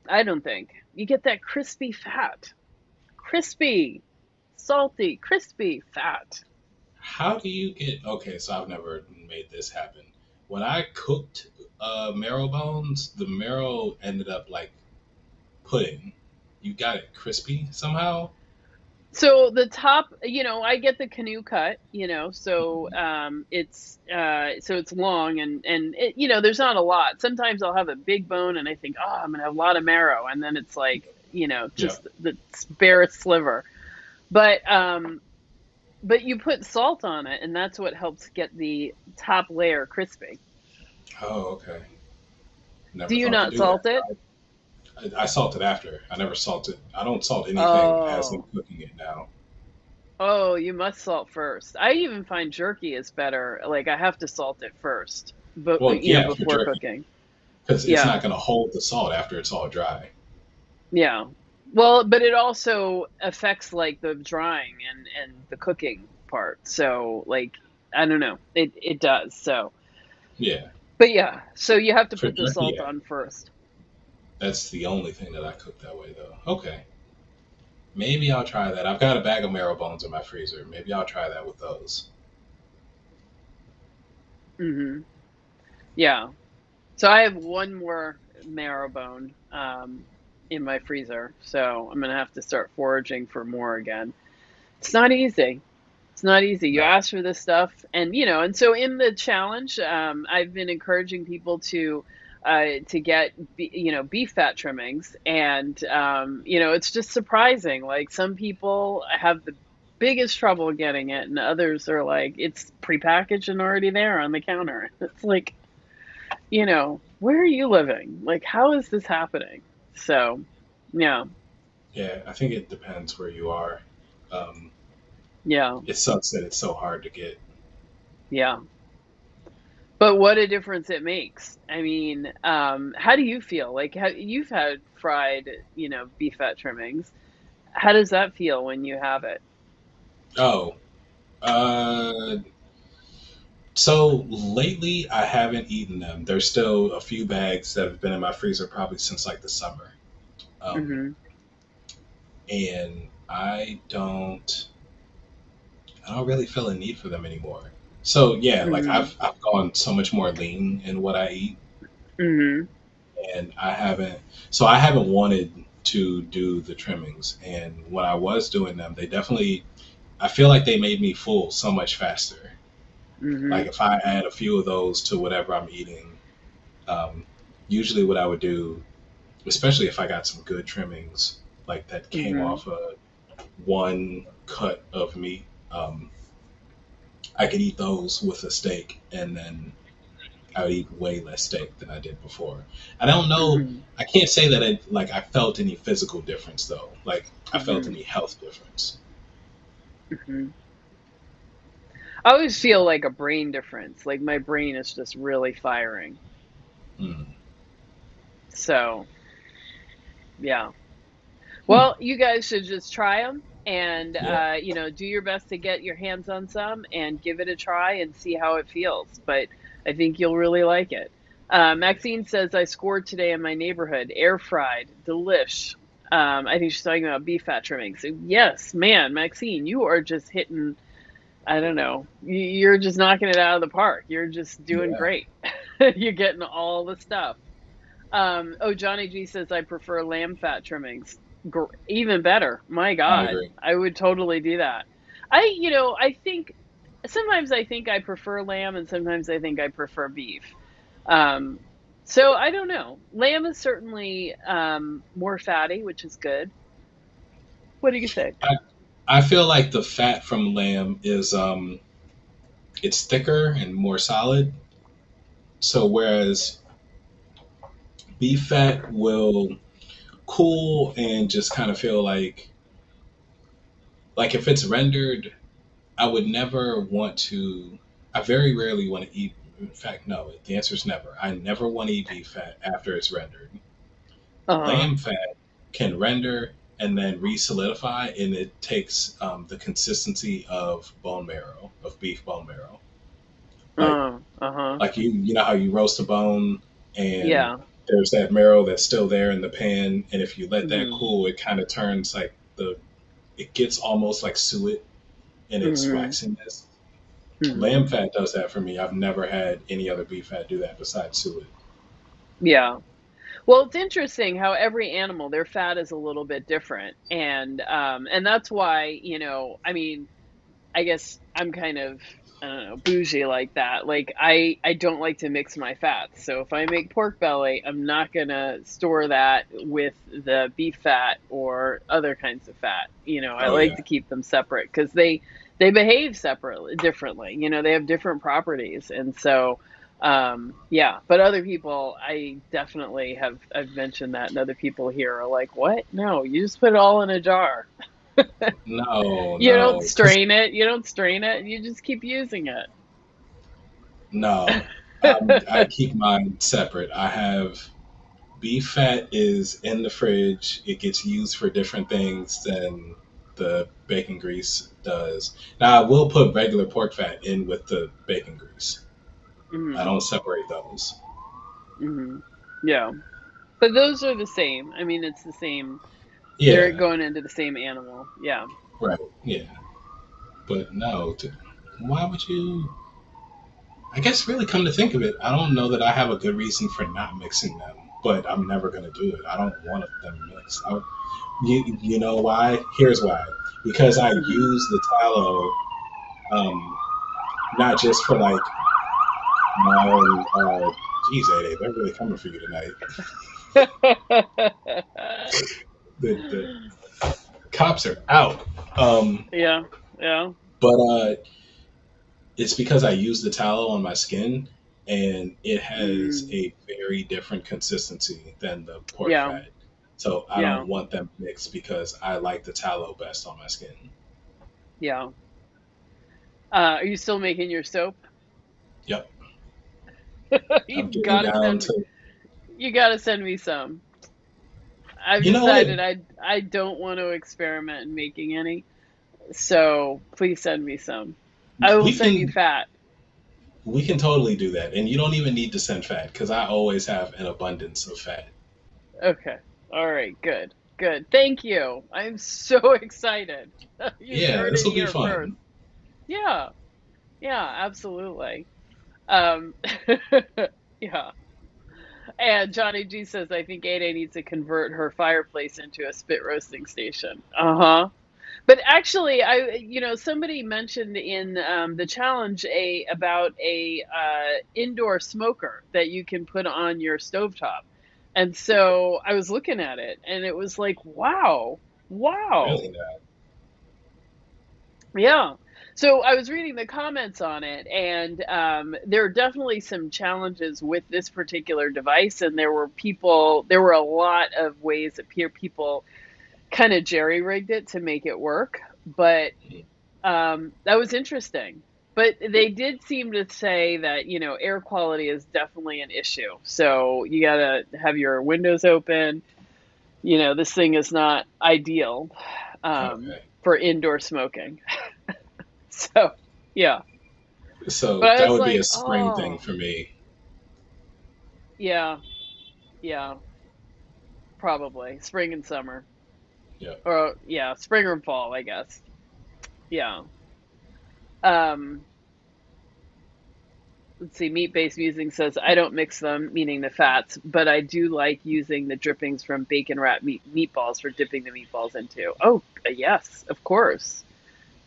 I don't think you get that crispy fat, crispy, salty, crispy fat. How do you get? Okay, so I've never made this happen. When I cooked marrow bones, the marrow ended up like pudding. You got it crispy somehow. So the top, I get the canoe cut, so Mhm. it's long and there's not a lot. Sometimes I'll have a big bone and I think, oh, I'm gonna have a lot of marrow, and then it's like, Yeah. just the barest sliver. But you put salt on it, and that's what helps get the top layer crispy. Oh, okay. Do Never you thought to not do that. salt it? I salted after. I never salted. I don't salt anything as I'm Oh, cooking it now. oh, you must salt first. I even find jerky is better. Like I have to salt it first, but Well, yeah, for before jerky, cooking. because it's Yeah. not going to hold the salt after it's all dry. Yeah. Well, but it also affects like the drying and the cooking part. So like I don't know. It does. So Yeah, but yeah, so you have to for put the jerky, salt yeah. on first. That's the only thing that I cook that way, though. Okay, maybe I'll try that. I've got a bag of marrow bones in my freezer. Maybe I'll try that with those. Mhm. Yeah. So I have one more marrow bone in my freezer. So I'm going to have to start foraging for more again. It's not easy. It's not easy. You No. ask for this stuff, and and so in the challenge, I've been encouraging people to get beef fat trimmings, and it's just surprising. Like some people have the biggest trouble getting it, and others are like it's prepackaged and already there on the counter. It's like, where are you living? Like, how is this happening? So, yeah, Yeah, I think it depends where you are. Um, yeah, it sucks that it's so hard to get. yeah. But what a difference it makes. I mean, how do you feel? Like, you've had fried, beef fat trimmings. How does that feel when you have it? Oh, uh, so lately I haven't eaten them. There's still a few bags that have been in my freezer probably since like the summer. Um, Hmm. and I don't really feel a need for them anymore. So yeah, like Hmm. I've gone so much more lean in what I eat, Hmm. and I haven't wanted to do the trimmings. And when I was doing them, they definitely I feel like they made me full so much faster. Like Hmm. if I add a few of those to whatever I'm eating, um, usually what I would do, especially if I got some good trimmings, like that came Hmm. off a one cut of meat, I could eat those with a steak, and then I would eat way less steak than I did before. I don't know. Hmm. I can't say that I felt any physical difference though. Like I felt Hmm. any health difference. Hmm. I always feel like a brain difference. Like my brain is just really firing. Mm. So, yeah. Hmm. Well, you guys should just try them and, Yeah. do your best to get your hands on some and give it a try and see how it feels. But I think you'll really like it. Maxine says, I scored today in my neighborhood, air fried, delish. I think she's talking about beef fat trimming. So, yes, man, Maxine, you are just hitting, I don't know, you're just knocking it out of the park. You're just doing Yeah. great. You're getting all the stuff. Oh, Johnny G says I prefer lamb fat trimmings. Even better. My I God, agree. I would totally do that. I think sometimes I think I prefer lamb, and sometimes I think I prefer beef. Um, so I don't know. Lamb is certainly more fatty, which is good. What do you think? I I feel like the fat from lamb is it's thicker and more solid. So whereas beef fat will cool and just kind of feel like if it's rendered, I would never want to. I very rarely want to eat. In fact, no. The answer is never. I never want to eat beef fat after it's rendered. Uh huh. Lamb fat can render and then re-solidify, and it takes the consistency of bone marrow, of beef bone marrow. Like Uh huh. you know how you roast a bone and Yeah. there's that marrow that's still there in the pan, and if you let that Mhm. cool, it kind of turns like the it gets almost like suet in its Mhm. waxiness. Lamb Mhm. fat does that for me. I've never had any other beef fat do that besides suet. Yeah. Well, it's interesting how every animal, their fat is a little bit different, and that's why, I mean, I guess I'm kind of, I don't know, bougie like that. Like I don't like to mix my fats. So if I make pork belly, I'm not gonna store that with the beef fat or other kinds of fat. I Oh like yeah, to keep them separate because they behave separately, differently. They have different properties, and so yeah. But other people, I definitely I've mentioned that, and other people here are like, "What? No, you just put it all in a jar." no, You don't no, because strain it. You don't strain it. You just keep using no, I it. keep mine separate. I have beef fat is in the fridge. It gets used for different things than the bacon grease does. Now I will put regular pork fat in with the bacon grease. I Hmm. don't separate those. Hmm. Yeah. But those are the same. I mean, it's the same. They're Yeah, going into the same animal. Yeah. right. Yeah, but no. Why would you? I guess really come to think of it, I don't know that I have a good reason for not mixing them, but I'm never going to do it. I don't want them mixed. You know why? Here's why. because I Hmm. use the tallow, um, not just for like my own. Geez, A, they're really coming for you tonight. The cops are out. Yeah, yeah. But it's because I use the tallow on my skin, and it has Mm, a very different consistency than the pork yeah, fat. So I yeah, don't want them mixed because I like the tallow best on my skin. yeah. Are you still making your soap? Yep, I'm You've getting got to down send me. to. You got to send me some. I've You know what? decided I don't want to experiment in making any. So please send me some. I will We send you can fat. we can totally do that, and you don't even need to send fat because I always have an abundance of fat. Okay. All right. Good. Good. Thank you. I'm so excited. You Yeah, heard this it will be here first. fun. Yeah. Yeah. Absolutely. Um. Yeah. And Johnny G says, I think Ada needs to convert her fireplace into a spit roasting station. Uh huh. But actually, somebody mentioned in the challenge about a indoor smoker that you can put on your stovetop, and so I was looking at it, and it was like, wow, Really wow, not. yeah. So I was reading the comments on it, and there are definitely some challenges with this particular device, and there were a lot of ways that people kind of jerry rigged it to make it work, but that was interesting. But they did seem to say that, air quality is definitely an issue. So you got to have your windows open. This thing is not ideal Okay, for indoor smoking. So, yeah. so But I that was would be a like, spring thing oh, for me. yeah, yeah, probably spring and summer. Yep. Or, yeah, spring or fall, I guess. Yeah. Um, let's see, meat-based musing says I don't mix them, meaning the fats, but I do like using the drippings from bacon wrap meatballs for dipping the meatballs into. Oh, yes, of course.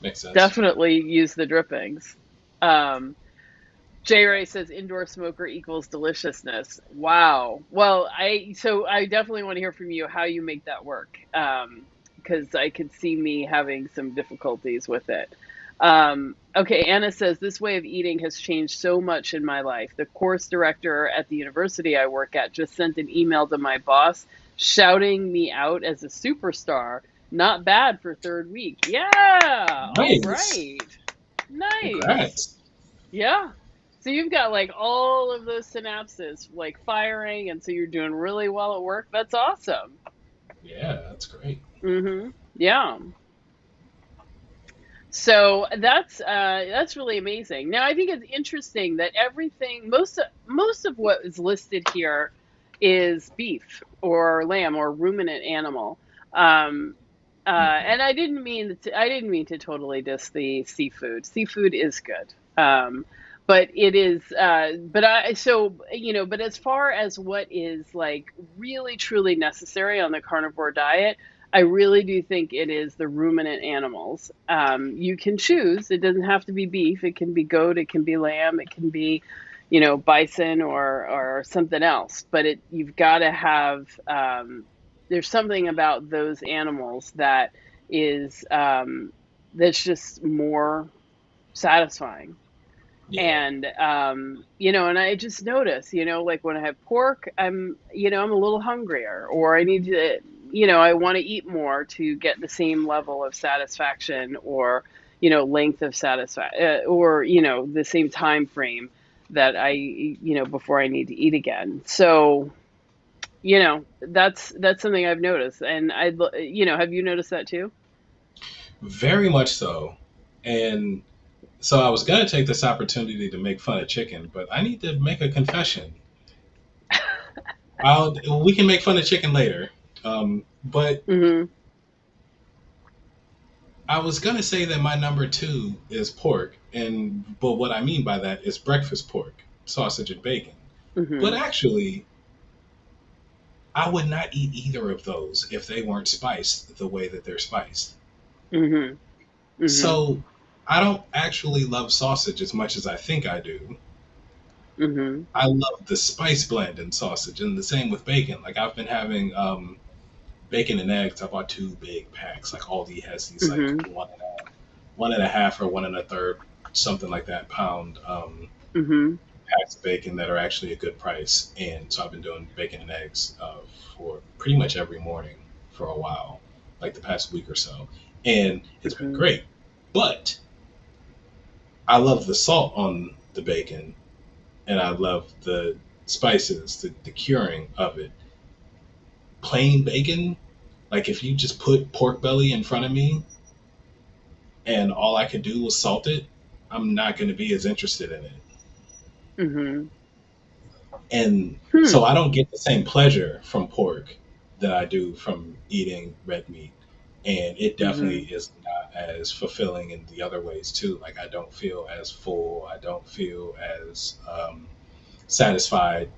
Makes sense. Definitely use the drippings. Um, J Ray says indoor smoker equals deliciousness. Wow. Well, I definitely want to hear from you how you make that work. Because I could see me having some difficulties with it. Okay, Anna says this way of eating has changed so much in my life. The course director at the university I work at just sent an email to my boss shouting me out as a superstar. Not bad for third week. Yeah. All Nice. right. Nice. Congrats. Yeah. So you've got like all of those synapses like firing, and so you're doing really well at work. That's awesome. Yeah, that's great. Yeah. So that's really amazing. Now I think it's interesting that everything most of what is listed here is beef or lamb or ruminant animal. Um, Hmm. and I didn't mean to totally diss the seafood. Seafood is good. But it is but I so but as far as what is like really truly necessary on the carnivore diet, I really do think it is the ruminant animals. You can choose. It doesn't have to be beef. It can be goat. It can be lamb. It can be, bison or something else. But you've got to have. There's something about those animals that is that's just more satisfying. Yeah. And I just notice, like when I have pork, I'm a little hungrier, or I need to, I want to eat more to get the same level of satisfaction, or length of satisfaction, or the same time frame that before I need to eat again. So that's something I've noticed, and have you noticed that too? Very much so. And so I was going to take this opportunity to make fun of chicken, but I need to make a confession. We can make fun of chicken later. But Hmm. I was going to say that my number two is pork. But what I mean by that is breakfast pork, sausage and bacon. But Hmm. actually, I would not eat either of those if they weren't spiced the way that they're spiced. Mhm. Mhm. So I don't actually love sausage as much as I think I do. Mhm. I love the spice blend in sausage, and the same with bacon. Like I've been having bacon and eggs. I bought two big packs. Like Aldi has these like Mhm. one and a half or one and a third, something like that pound Mhm. packs of bacon that are actually a good price. And so I've been doing bacon and eggs for pretty much every morning for a while, like the past week or so, and it's been Mhm. great. But I love the salt on the bacon, and I love the spices, the curing of it. Plain bacon, like if you just put pork belly in front of me and all I could do was salt it, I'm not going to be as interested in it. Mhm. And Hmm. so I don't get the same pleasure from pork that I do from eating red meat. And it definitely Mhm. is not as fulfilling in the other ways too. Like I don't feel as full. I don't feel as satisfied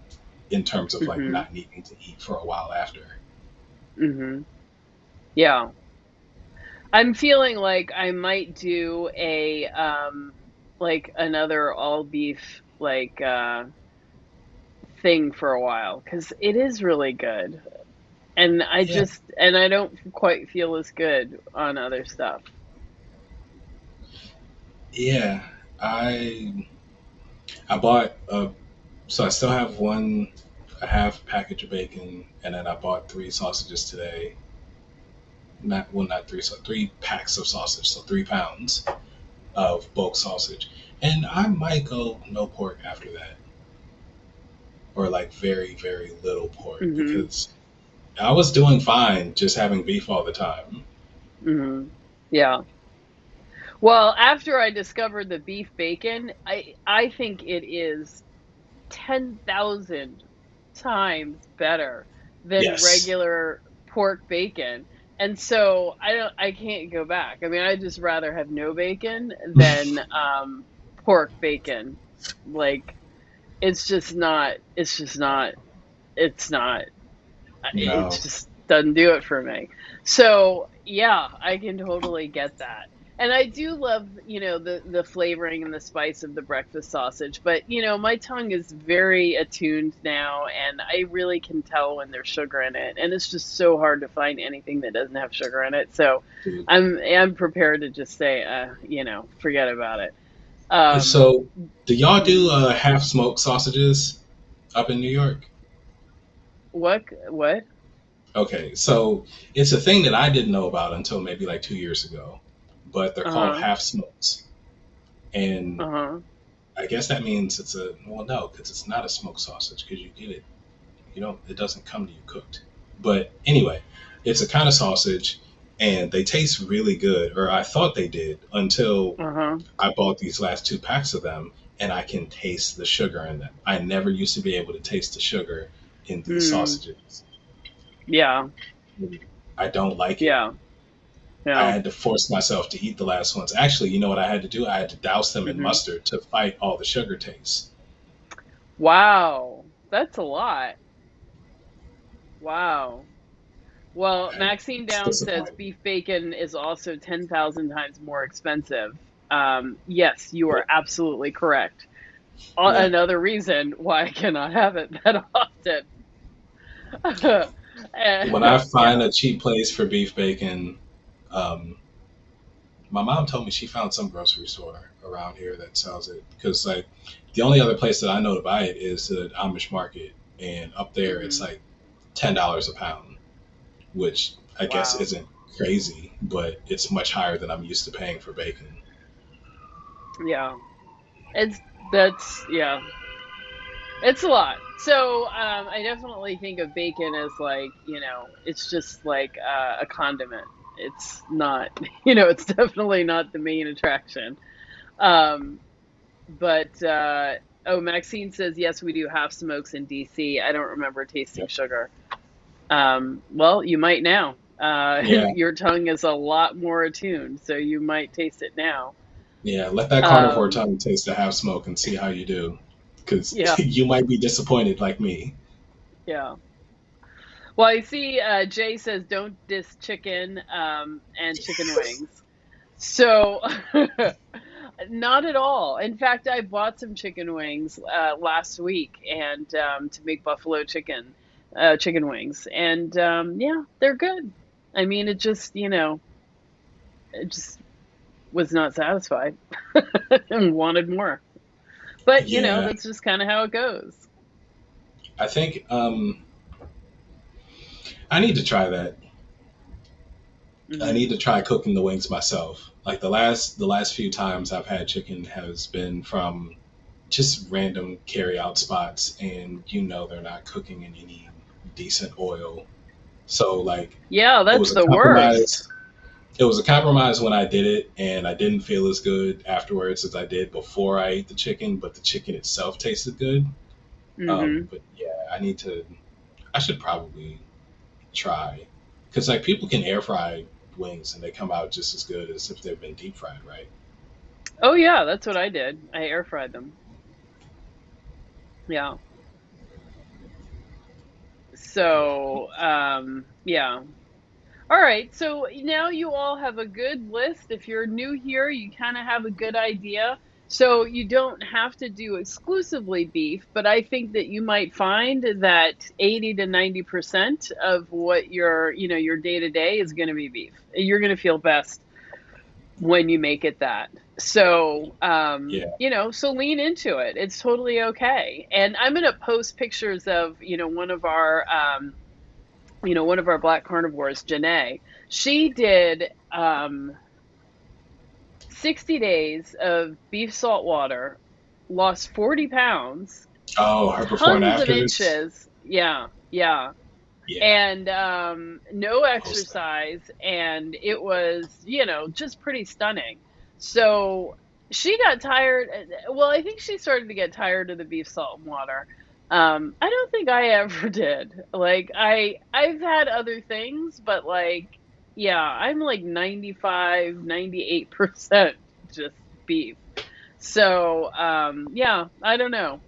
in terms of like Mhm. not needing to eat for a while after. Mhm. Yeah. I'm feeling like I might do a like another all beef like thing for a while cuz it is really good. And Yeah, I don't quite feel as good on other stuff. yeah. I I bought so I still have a half package of bacon, and then I bought three sausages today. Not three, so three packs of sausage, so 3 pounds of bulk sausage, and I might go no pork after that, or like very little pork Mhm. because I was doing fine just having beef all the time. Mhm. Yeah. Well, after I discovered the beef bacon, I think it is 10,000 times better than Yes. regular pork bacon. And so I can't go back. I mean, I'd just rather have no bacon than pork bacon. Like it's not it No. just doesn't do it for me. So, yeah, I can totally get that. And I do love, the flavoring and the spice of the breakfast sausage, but, my tongue is very attuned now, and I really can tell when there's sugar in it, and it's just so hard to find anything that doesn't have sugar in it. So, Dude. I'm prepared to just say, forget about it. Um, So, do y'all do mhm. half smoked sausages up in New York? What? Okay, so it's a thing that I didn't know about until maybe like 2 years ago, but they're called Uh-huh. half smokes, and Uh-huh. I guess that means it's a well, no, because it's not a smoked sausage because you get it, you don't, it doesn't come to you cooked. But anyway, it's a kind of sausage, and they taste really good, or I thought they did until Uh-huh. I bought these last 2 packs of them, and I can taste the sugar in them. I never used to be able to taste the sugar in these Hmm. sausages. Yeah. I don't like it. Yeah. I Yeah. had to force myself to eat the last ones. Actually, you know what I had to do? I had to douse them in Mhm. mustard to fight all the sugar taste. Wow. That's a lot. Wow. Well, Maxine It's Down says disappointing. beef bacon is also 10,000 times more expensive. Yes, you are Yep. absolutely correct. Yeah. Another reason why I cannot have it that often. When I Yeah. find a cheap place for beef bacon, um, my mom told me she found some grocery store around here that sells it because like the only other place that I know to buy it is the Amish market, and up there it's Mhm. like $10 a pound, which I guess Wow. isn't crazy, but it's much higher than I'm used to paying for bacon. Yeah. It's that's yeah. It's a lot. So, I definitely think of bacon as like, it's just like a condiment. It's not, it's definitely not the main attraction. Um, but oh, Maxine says yes, we do half smokes in DC. I don't remember tasting Yep. sugar. Well, you might now. Yeah, Your tongue is a lot more attuned, so you might taste it now. yeah. Let that carnivore Um, tongue taste the half smoke and see how you do, because yeah, you might be disappointed like me. yeah. Well, I see Jay says don't diss chicken and chicken wings. So not at all. In fact, I bought some chicken wings last week and to make buffalo chicken wings, and yeah, they're good. I mean, it just was not satisfied and wanted more. But Yeah, that's just kind of how it goes. I think I need to try that. I Hmm. need to try cooking the wings myself. Like the last few times I've had chicken has been from just random carry out spots, and they're not cooking in any decent oil. So like Yeah, it that's was a the worst. compromise. It was a compromise when I did it, and I didn't feel as good afterwards as I did before I ate the chicken. But the chicken itself tasted good. Hmm. But yeah, I need to. I should probably try because like people can air fry wings and they come out just as good as if they've been deep fried, right? Oh yeah, that's what I did. I air fried them. Yeah. So, yeah. All right. So now you all have a good list. If you're new here, you kind of have a good idea. So you don't have to do exclusively beef, but I think that you might find that 80 to 90% of what your day to day is going to be beef. You're going to feel best when you make it that. So, Yeah. so lean into it. It's totally okay. And I'm going to post pictures of, one of our black carnivores, Janae. She did 60 days of beef salt water, lost 40 pounds, Oh, her before and tons of afters. inches. Yeah, yeah. Yeah. And no Post that. exercise, and it was just pretty stunning. So she got tired. Well, I think she started to get tired of the beef salt and water. I don't think I ever did. Like I've had other things, but like yeah, I'm like 95, 98% just beef. So, yeah, I don't know.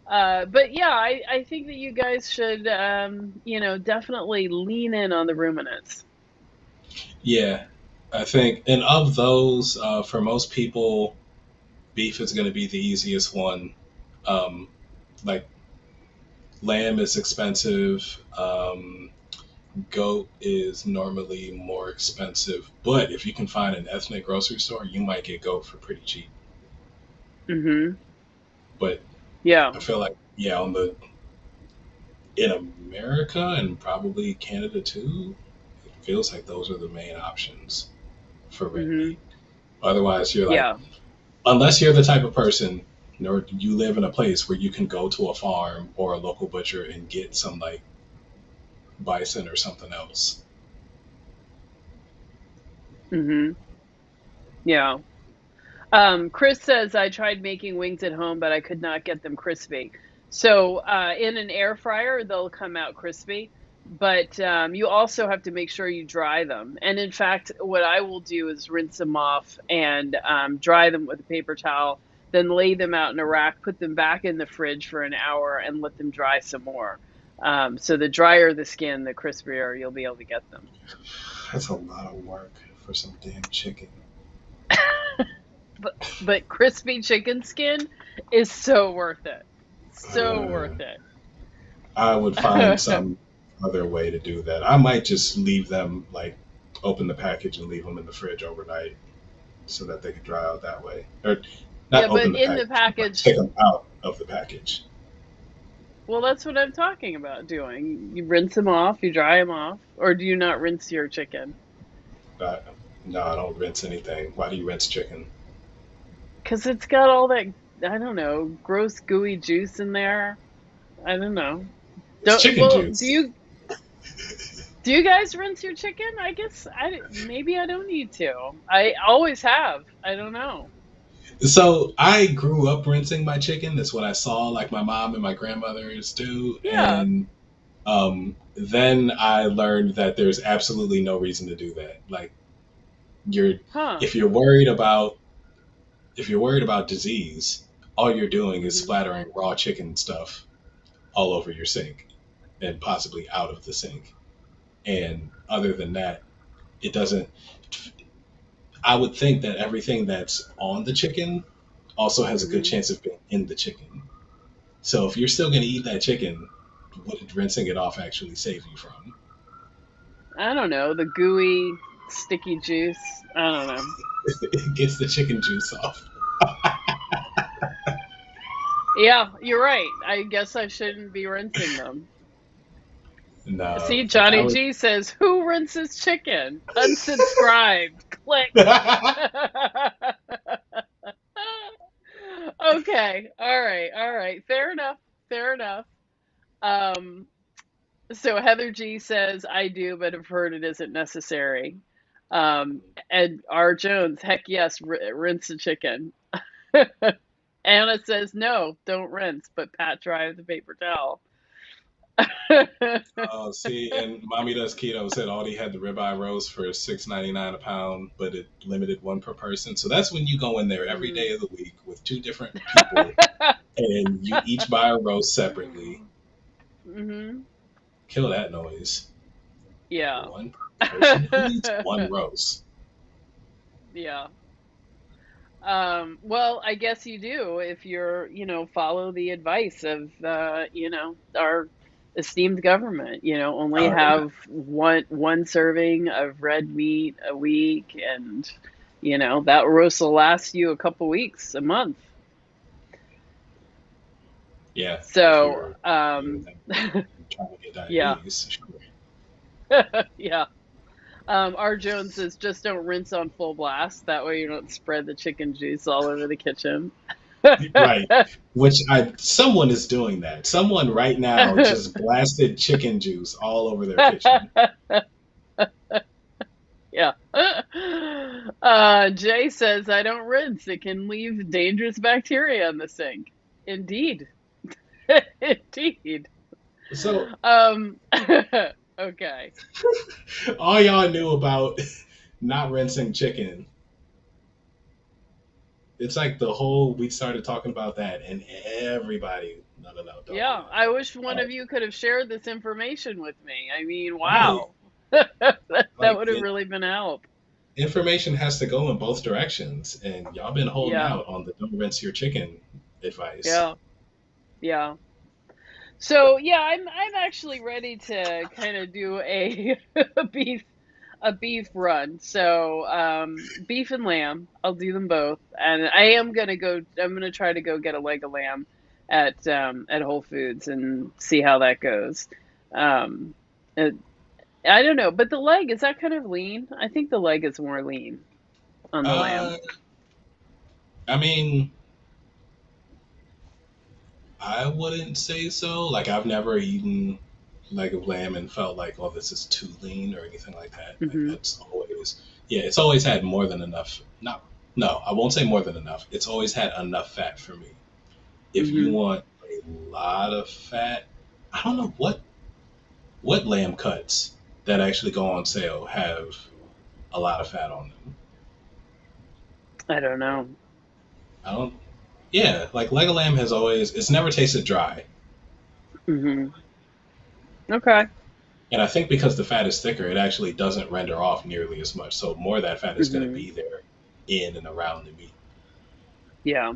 But yeah, I think that you guys should, definitely lean in on the ruminants. Yeah. I think, and of those, for most people, beef is going to be the easiest one. Um, like lamb is expensive. Goat is normally more expensive, but if you can find an ethnic grocery store, you might get goat for pretty cheap. Hmm. But Yeah. I feel like yeah, on the in America and probably Canada too, it feels like those are the main options for red Hmm. meat. Otherwise, you're like, Yeah. unless you're the type of person or you live in a place where you can go to a farm or a local butcher and get some like bison or something else. Hmm. Yeah. Chris says I tried making wings at home, but I could not get them crispy. So, in an air fryer, they'll come out crispy, but you also have to make sure you dry them. And in fact, what I will do is rinse them off and dry them with a paper towel, then lay them out in a rack, put them back in the fridge for an hour, and let them dry some more. So the drier the skin, the crispier you'll be able to get them. That's a lot of work for some damn chicken. But crispy chicken skin is so worth it. So Uh, worth it. I would find some other way to do that. I might just leave them like open the package and leave them in the fridge overnight so that they can dry out that way. Or Yeah, not but open the in the package, but package, take them out of the package. well, that's what I'm talking about doing. You rinse them off, you dry them off, or do you not rinse your chicken? Uh, no, I don't rinse anything. Why do you rinse chicken? Because it's got all that, I don't know, gross gooey juice in there. I don't know. It's Don't, chicken well, juice. do you guys rinse your chicken? I guess maybe I don't need to. I always have. I don't know. So I grew up rinsing my chicken. That's what I saw, like my mom and my grandmothers do. Yeah. And then I learned that there's absolutely no reason to do that. Like you're, Huh. if you're worried about if you're worried about disease, all you're doing is Hmm. splattering raw chicken stuff all over your sink and possibly out of the sink. And other than that, it doesn't. I would think that everything that's on the chicken also has a good Hmm. chance of being in the chicken. So if you're still going to eat that chicken, what did rinsing it off actually save you from? I don't know, the gooey, sticky juice. I don't know. It gets the chicken juice off. Yeah, you're right. I guess I shouldn't be rinsing them. No, See, like I Johnny would. G says, "Who rinses chicken?" Unsubscribed. Click. Okay. All right. All right. Fair enough. Fair enough. Um, so Heather G says, I do, but have heard it isn't necessary. Ed R. Jones, heck yes, rinse the chicken. Anna says, no, don't rinse, but pat dry with a paper towel. See, and Mommy Does Keto said Aldi had the ribeye roast for $6.99 a pound, but it limited one per person. So that's when you go in there every Mm. day of the week with two different people, and you each buy a roast separately. Hmm. Kill that noise. Yeah. One per person. Who eats one roast? Yeah. Well, I guess you do if follow the advice of, our esteemed government. Only Oh yeah, have one serving of red meat a week, and that roast will last you a couple weeks, a month. yeah. If So, you're you know, trying to get yeah, diabetes, sure. yeah. R. Jones says just don't rinse on full blast. That way you don't spread the chicken juice all over the kitchen. Right. Which I someone is doing that. Someone right now just blasted chicken juice all over their kitchen. Yeah. Jay says, I don't rinse. It can leave dangerous bacteria in the sink. Indeed. Indeed. So Um, okay. all y'all knew about not rinsing chicken. It's like the whole we started talking about that, and everybody, no, no, no, don't do Yeah. I wish that. one of you could have shared this information with me. I mean, Right, wow. That like would have really been a help. information has to go in both directions, and y'all been holding Yeah. out on the don't rinse your chicken advice. Yeah. Yeah. So yeah, I'm actually ready to kind of do a a beef a beef run. So beef and lamb, I'll do them both, and I am gonna go. I'm gonna try to go get a leg of lamb at Whole Foods and see how that goes. Um, it, I don't know, but the leg, is that kind of lean? I think the leg is more lean on the lamb. Uh, I mean, I wouldn't say so. Like I've never eaten leg of lamb and felt like, oh, this is too lean or anything like that. Like Hmm. that's always, yeah, it's always had more than enough. Not, no, I won't say more than enough. It's always had enough fat for me. If you Hmm. want a lot of fat, I don't know what lamb cuts that actually go on sale have a lot of fat on them. I don't know. I don't. Yeah, like leg of lamb has always, it's never tasted dry. Hmm. Okay. And I think because the fat is thicker, it actually doesn't render off nearly as much. So more of that fat is going to Hmm. be there in and around the meat. Yeah.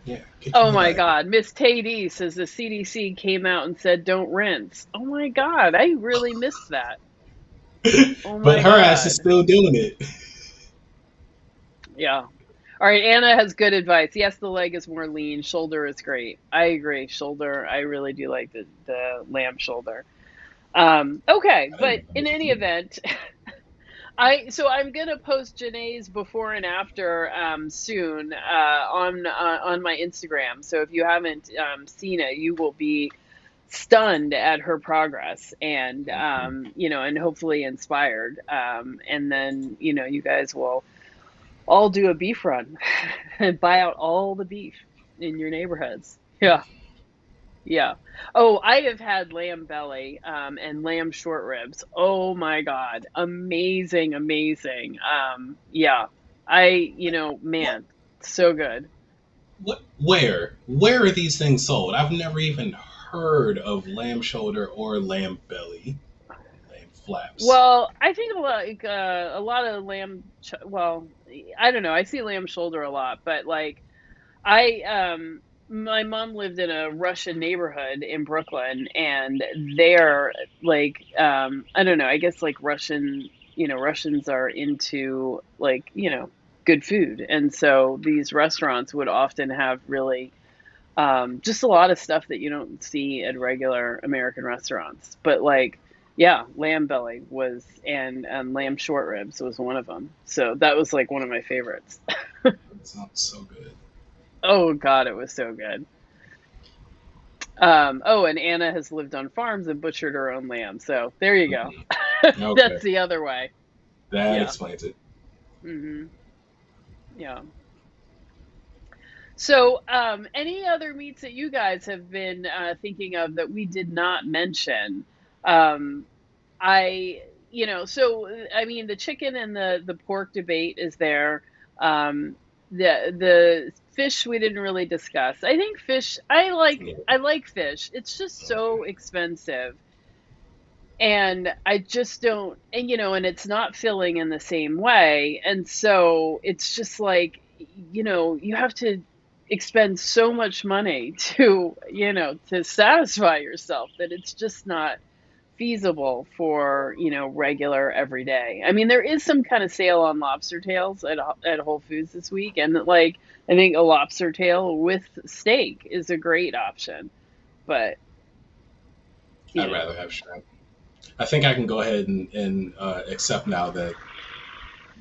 Yeah, get you Oh in the my bag. God. Miss Tady says the CDC came out and said don't rinse. Oh my God. I really missed that. Oh But my her ass is God. still doing it. Yeah. All right. Anna has good advice. Yes, the leg is more lean. Shoulder is great. I agree. Shoulder. I really do like the lamb shoulder. Okay. I didn't But know that in was a any thing. event, I'm gonna post Janae's before and after soon on my Instagram. So if you haven't seen it, you will be stunned at her progress, and and hopefully inspired. And then you guys will all do a beef run and buy out all the beef in your neighborhoods. Yeah. Yeah. Oh, I have had lamb belly and lamb short ribs. Oh my God. Amazing, amazing. Yeah. What? Man, so good. What? Where? Where are these things sold? I've never even heard of lamb shoulder or lamb belly. Lamb flaps. Well, I think a lot of lamb. Well, I don't know. I see lamb shoulder a lot, but like I my mom lived in a Russian neighborhood in Brooklyn, and they're like I don't know. I guess like Russians are into like good food, and so these restaurants would often have really just a lot of stuff that you don't see at regular American restaurants. But like, yeah, lamb belly was, and lamb short ribs was one of them. So that was like one of my favorites. That sounds so good. Oh God, it was so good. Oh, and Anna has lived on farms and butchered her own lamb. So there you go. Mhm. Okay, That's the other way. that Yeah. explains it. Hmm. Yeah. So, any other meats that you guys have been thinking of that we did not mention? Um, I, so I mean, the chicken and the pork debate is there. Um, the fish we didn't really discuss. I think fish. Yeah. I like fish. It's just so expensive, and I just don't. And it's not filling in the same way, and so it's just like you have to expend so much money to satisfy yourself that it's just not feasible for regular everyday. I mean, there is some kind of sale on lobster tails at Whole Foods this week, and like I think a lobster tail with steak is a great option. But you I'd know, rather have shrimp. I think I can go ahead and accept now that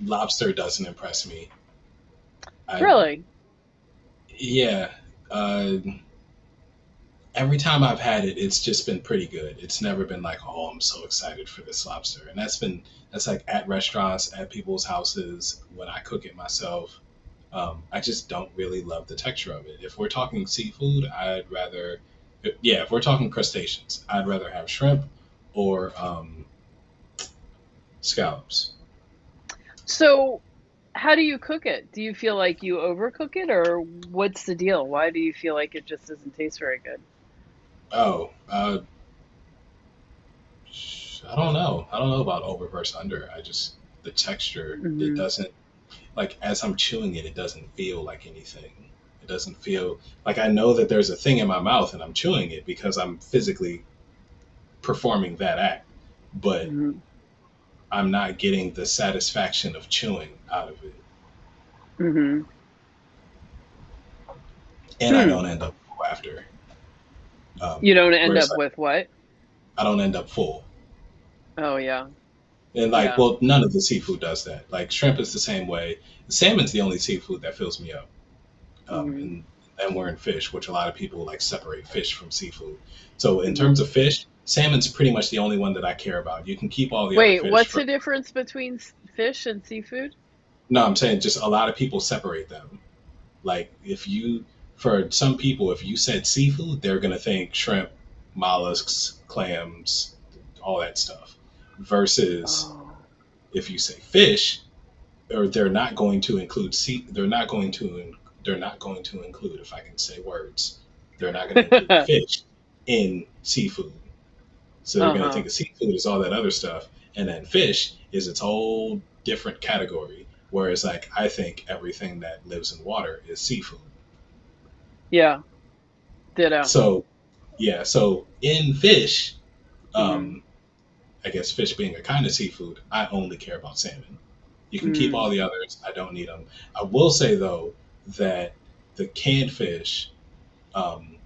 lobster doesn't impress me. I really, Yeah. Uh, every time I've had it, it's just been pretty good. It's never been like, oh, I'm so excited for this lobster. And that's like at restaurants, at people's houses, when I cook it myself. I just don't really love the texture of it. If we're talking seafood, yeah, if we're talking crustaceans, I'd rather have shrimp or scallops. so how do you cook it? Do you feel like you overcook it, or what's the deal? Why do you feel like it just doesn't taste very good? Oh, I don't know. I don't know about over versus under. The texture, it Hmm. doesn't, like, as I'm chewing it, it doesn't feel like anything. It doesn't feel like I know that there's a thing in my mouth and I'm chewing it because I'm physically performing that act, but Hmm. I'm not getting the satisfaction of chewing out of it. Hmm. And I Hmm. don't end up full after. You don't end Whereas up like, with what? I don't end up full. Oh yeah, And like, yeah. well, none of the seafood does that. Like shrimp is the same way. Salmon's the only seafood that fills me up. Hmm. And then we're in fish, which a lot of people like separate fish from seafood. So in Hmm. terms of fish, salmon's pretty much the only one that I care about. You can keep all the other Wait, fish what's for. the difference between fish and seafood? No, I'm saying just a lot of people separate them. Like if you, for some people, if you said seafood, they're gonna think shrimp, mollusks, clams, all that stuff. Versus Oh. if you say fish, or they're not going to include they're not going to include, if I can say words, they're not going to include fish in seafood. So they're going to Uh-huh. think of seafood as all that other stuff, and then fish is its whole different category. Whereas, like, I think everything that lives in water is seafood. Yeah, ditto. So, yeah, so in fish, Hmm. um, I guess fish being a kind of seafood, I only care about salmon. You can keep all Mm. the others. I don't need them. I will say though that the canned fish, um,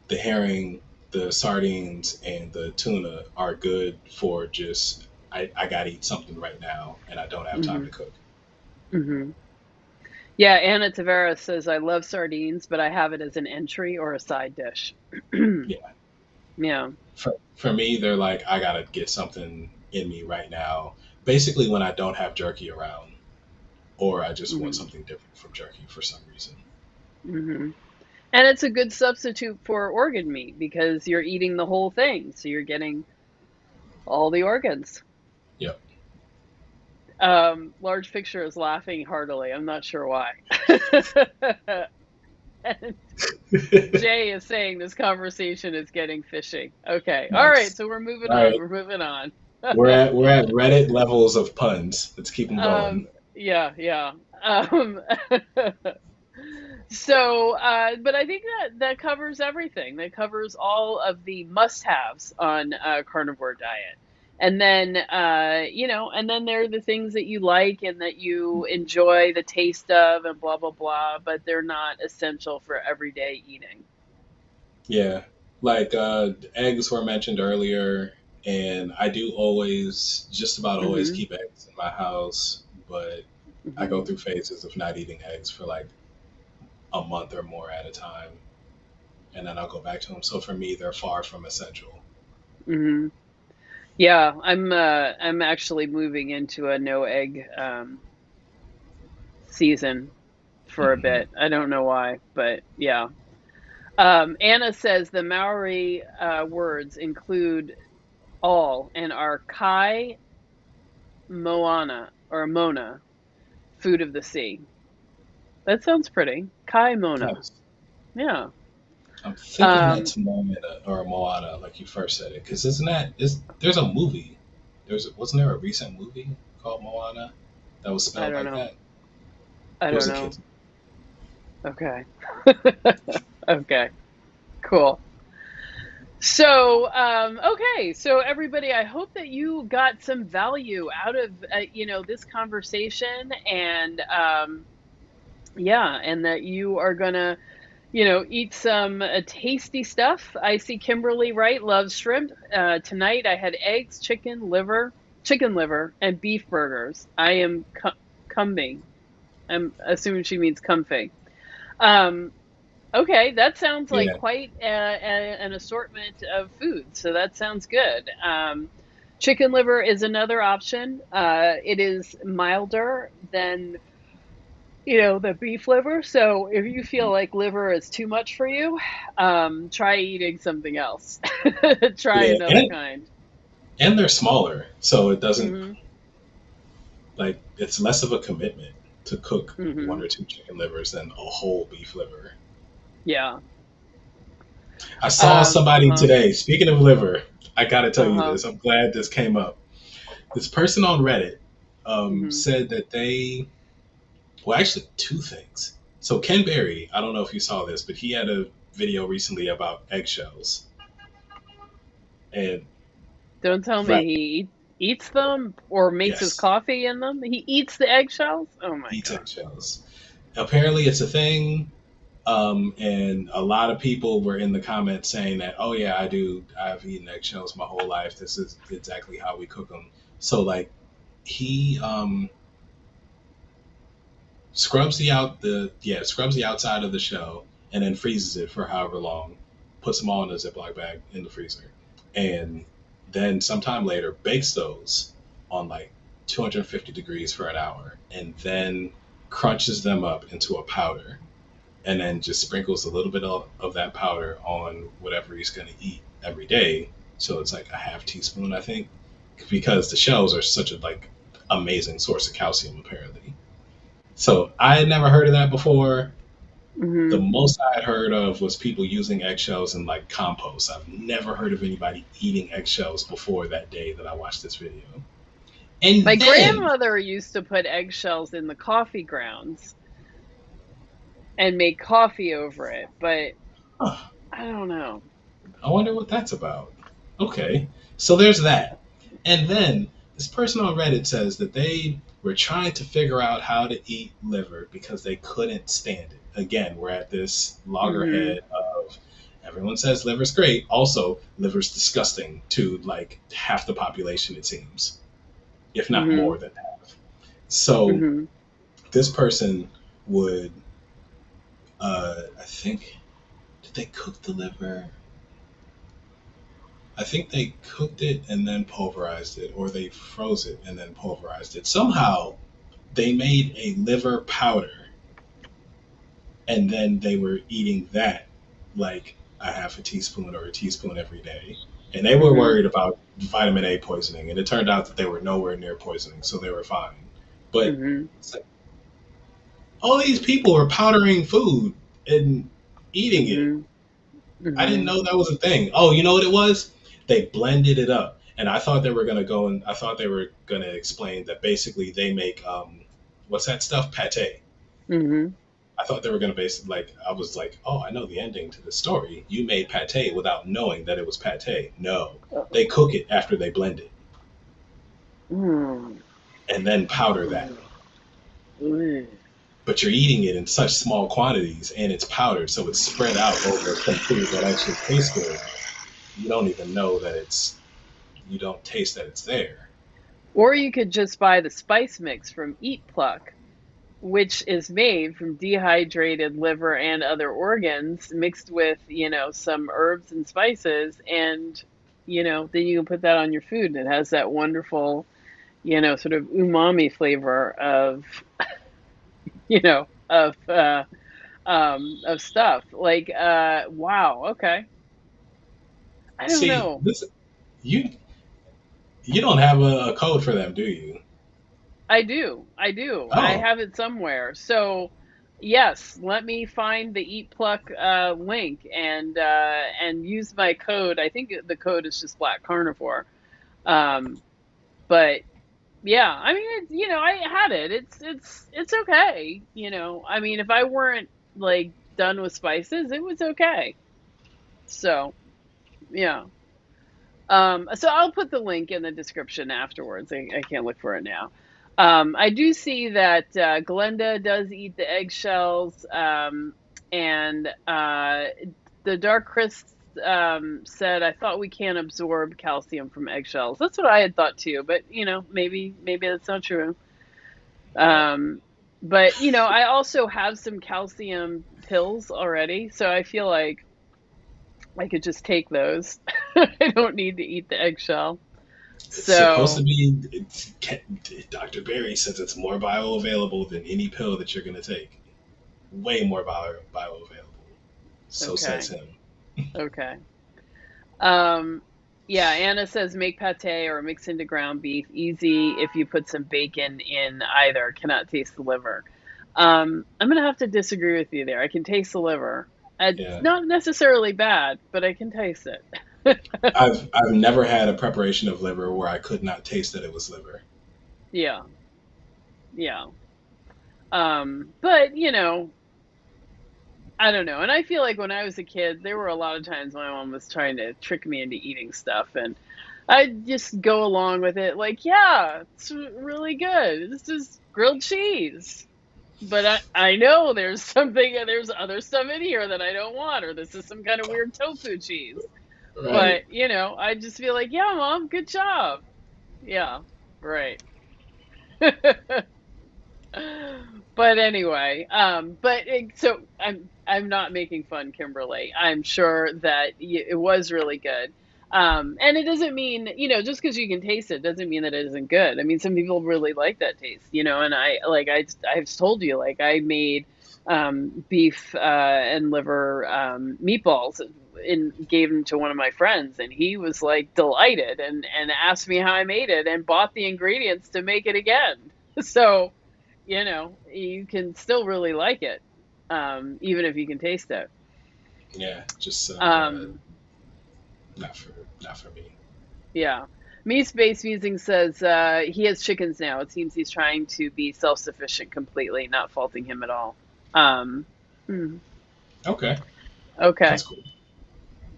the herring, the sardines, and the tuna are good for just I gotta eat something right now, and I don't have time Hmm. to cook. Hmm. Yeah, Anna Tavera says I love sardines, but I have it as an entry or a side dish. Yeah, Yeah. for me, they're like I gotta get something in me right now. Basically, when I don't have jerky around, or I just want Hmm. something different from jerky for some reason. Hmm. And it's a good substitute for organ meat because you're eating the whole thing, so you're getting all the organs. Yep. Large picture is laughing heartily. I'm not sure why. Jay is saying this conversation is getting fishy. Okay. All right. Nice. So we're moving All on. right. We're moving on. We're at Reddit levels of puns. Let's keep them going. Yeah, yeah. Um, but I think that that covers everything. That covers all of the must-haves on a carnivore diet. And then, and then there are the things that you like and that you enjoy the taste of and blah, blah, blah, but they're not essential for everyday eating. Yeah. Like eggs were mentioned earlier, and I do always, just about always, Hmm. keep eggs in my house, but I go Hmm. through phases of not eating eggs for like a month or more at a time, and then I'll go back to them. So for me, they're far from essential. Hmm. Yeah, I'm actually moving into a no egg season for a Hmm. bit. I don't know why, but yeah. Anna says the Maori words include all and are kai moana or mona, food of the sea. That sounds pretty. Kai mona. Nice. Yeah. I'm thinking Um, that's Moana or Moana, like you first said it, because isn't that is there's a movie? Wasn't there a recent movie called Moana that was I spelled don't like know. that? I It was don't a know. kid's. Okay. Okay. Cool. Okay. So everybody, I hope that you got some value out of this conversation, and yeah, and that you are gonna eat some tasty stuff. I see Kimberly Wright loves shrimp. Tonight I had eggs, chicken liver, and beef burgers. I am coming. I'm assuming she means comfy. Um, okay, that sounds like Yeah, quite an assortment of foods. So that sounds good. Chicken liver is another option. It is milder than the beef liver. So if you feel like liver is too much for you, try eating something else. Try yeah, another kind. and they're smaller, so it doesn't Hmm. like it's less of a commitment to cook one Hmm. or two chicken livers than a whole beef liver. Yeah. I saw somebody Uh-huh. today. Speaking of liver, I got to tell you Uh-huh. this. I'm glad this came up. This person on Reddit Hmm. said that they well, actually, two things. So Ken Berry, I don't know if you saw this, but he had a video recently about eggshells, and Don't tell me right, he eats them or makes his yes, coffee in them. He eats the eggshells? Oh my eats God. eggshells. Apparently, it's a thing, and a lot of people were in the comments saying that, oh yeah, I do. I've eaten eggshells my whole life. This is exactly how we cook them. So like, he scrubs the outside of the shell and then freezes it for however long, puts them all in a Ziploc bag in the freezer, and then sometime later bakes those on like 250 degrees for an hour, and then crunches them up into a powder, and then just sprinkles a little bit of that powder on whatever he's going to eat every day. So it's like a half teaspoon, I think, because the shells are such a like amazing source of calcium apparently. So I had never heard of that before. The Hmm. most I had heard of was people using eggshells in like compost. I've never heard of anybody eating eggshells before that day that I watched this video. And My then, grandmother used to put eggshells in the coffee grounds and make coffee over it, but huh, I don't know. I wonder what that's about. Okay, so there's that. And then this person on Reddit says that they were trying to figure out how to eat liver because they couldn't stand it. Again, we're at this Hmm. loggerhead of everyone says liver's great. Also, liver's disgusting to like half the population, it seems, if not Hmm. more than half. So Hmm. this person would, I think, did they cook the liver? I think they cooked it and then pulverized it, or they froze it and then pulverized it. Somehow they made a liver powder, and then they were eating that like a half a teaspoon or a teaspoon every day. And they were Hmm. worried about vitamin A poisoning, and it turned out that they were nowhere near poisoning, so they were fine. But Hmm. it's like, all these people were powdering food, and eating it. Mhm. I didn't Mhm. know that was a thing. Oh, you know what it was? They blended it up, and I thought they were gonna go and I thought they were gonna explain that basically they make what's that stuff? Pate. Mhm. I thought they were gonna base like I was like, oh, I know the ending to the story. You made pate without knowing that it was pate. No, they cook it after they blend it Mm. and then powder that. Ooh. But you're eating it in such small quantities and it's powdered, so it's spread out over some food that actually tastes good. You don't even know that you don't taste that it's there. Or you could just buy the spice mix from Eat Pluck, which is made from dehydrated liver and other organs mixed with, some herbs and spices. And, then you can put that on your food and it has that wonderful, sort of umami flavor you know, of stuff. Like, wow, okay. I don't See, know. this you you don't have a code for them, do you? I do. I do. I Oh, have it somewhere. So, yes, let me find the Eat Pluck link and use my code. I think the code is just Black Carnivore. Um, but yeah, I mean, I had it. It's okay. I mean, if I weren't like done with spices, it was okay. So yeah. So I'll put the link in the description afterwards. I can't look for it now. I do see that Glenda does eat the eggshells, and the Dark Chris said, "I thought we can't absorb calcium from eggshells." That's what I had thought too, but maybe that's not true. yeah. Um, but I also have some calcium pills already, so I feel like I could just take those. I don't need to eat the eggshell. It's supposed to So, be. Dr. Berry says it's more bioavailable than any pill that you're gonna take. Way more bioavailable. So says okay. him. Okay. Um, yeah, Anna says make pate or mix into ground beef. Easy if you put some bacon in either. Cannot taste the liver. I'm gonna have to disagree with you there. I can taste the liver. It's Yeah. not necessarily bad, but I can taste it. I've never had a preparation of liver where I could not taste that it was liver. Yeah, yeah. But I don't know. And I feel like when I was a kid, there were a lot of times my mom was trying to trick me into eating stuff, and I'd just go along with it. Like, yeah, it's really good. This is grilled cheese. But I know there's other stuff in here that I don't want, or this is some kind of weird tofu cheese. Right. But, I just feel like, yeah, mom, good job. Yeah, right. But anyway, so I'm not making fun, Kimberly. I'm sure that it was really good. And it doesn't mean, just because you can taste it doesn't mean that it isn't good. I mean, some people really like that taste, and I've told you, like, I made beef and liver meatballs and gave them to one of my friends, and he was like delighted and asked me how I made it and bought the ingredients to make it again. So, you can still really like it, even if you can taste it. Yeah. Just Um, not for not for me. yeah. Me Space Musing says he has chickens now. It seems he's trying to be self sufficient completely, not faulting him at all. Um, hmm, Okay. okay. That's cool.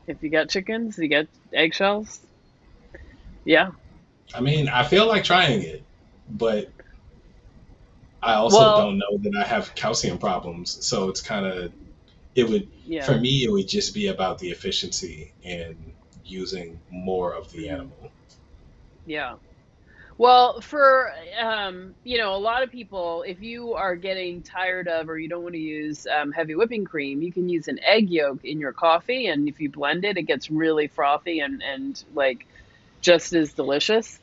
If you got chickens, you got eggshells. Yeah. I mean, I feel like trying it, but I also Well, don't know that I have calcium problems. So it's kind of it would for yeah. me it would just be about the efficiency and using more of the Hmm. animal. Yeah. Well, for a lot of people, if you are getting tired of or you don't want to use heavy whipping cream, you can use an egg yolk in your coffee, and if you blend it, it gets really frothy and like just as delicious.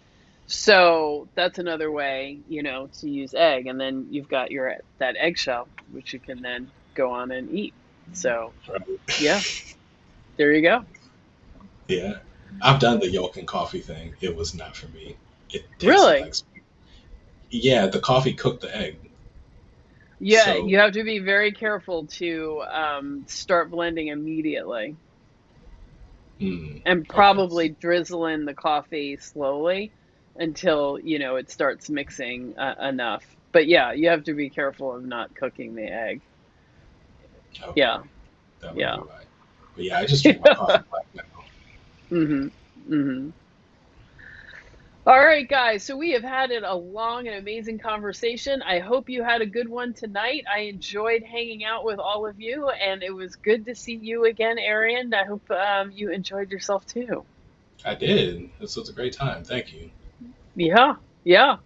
So that's another way, to use egg, and then you've got your that eggshell, which you can then go on and eat. So yeah, Right. there you go. Yeah. I've done the yolk and coffee thing. It was not for me. It tasted Really? like yeah, the coffee cooked the egg. Yeah, you So, have to be very careful to start blending immediately and okay. probably drizzle in the coffee slowly until, it starts mixing enough. But yeah, you have to be careful of not cooking the egg. Okay. Yeah, That might yeah. be why. But yeah, I just drink my coffee black now. hmm hmm All right, guys. So we have had a long and amazing conversation. I hope you had a good one tonight. I enjoyed hanging out with all of you, and it was good to see you again, Arian. I hope you enjoyed yourself too. I did. This was a great time. Thank you. Yeah, yeah.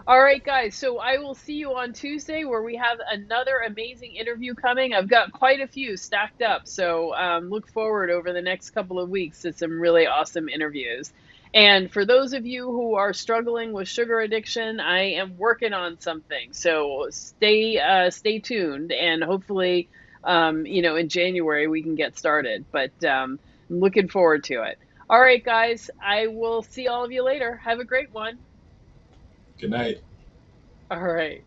All right, guys. So I will see you on Tuesday where we have another amazing interview coming. I've got quite a few stacked up. So look forward over the next couple of weeks to some really awesome interviews. And for those of you who are struggling with sugar addiction, I am working on something. So stay tuned, and hopefully, in January we can get started. But I'm looking forward to it. All right, guys. I will see all of you later. Have a great one. Good night. All right.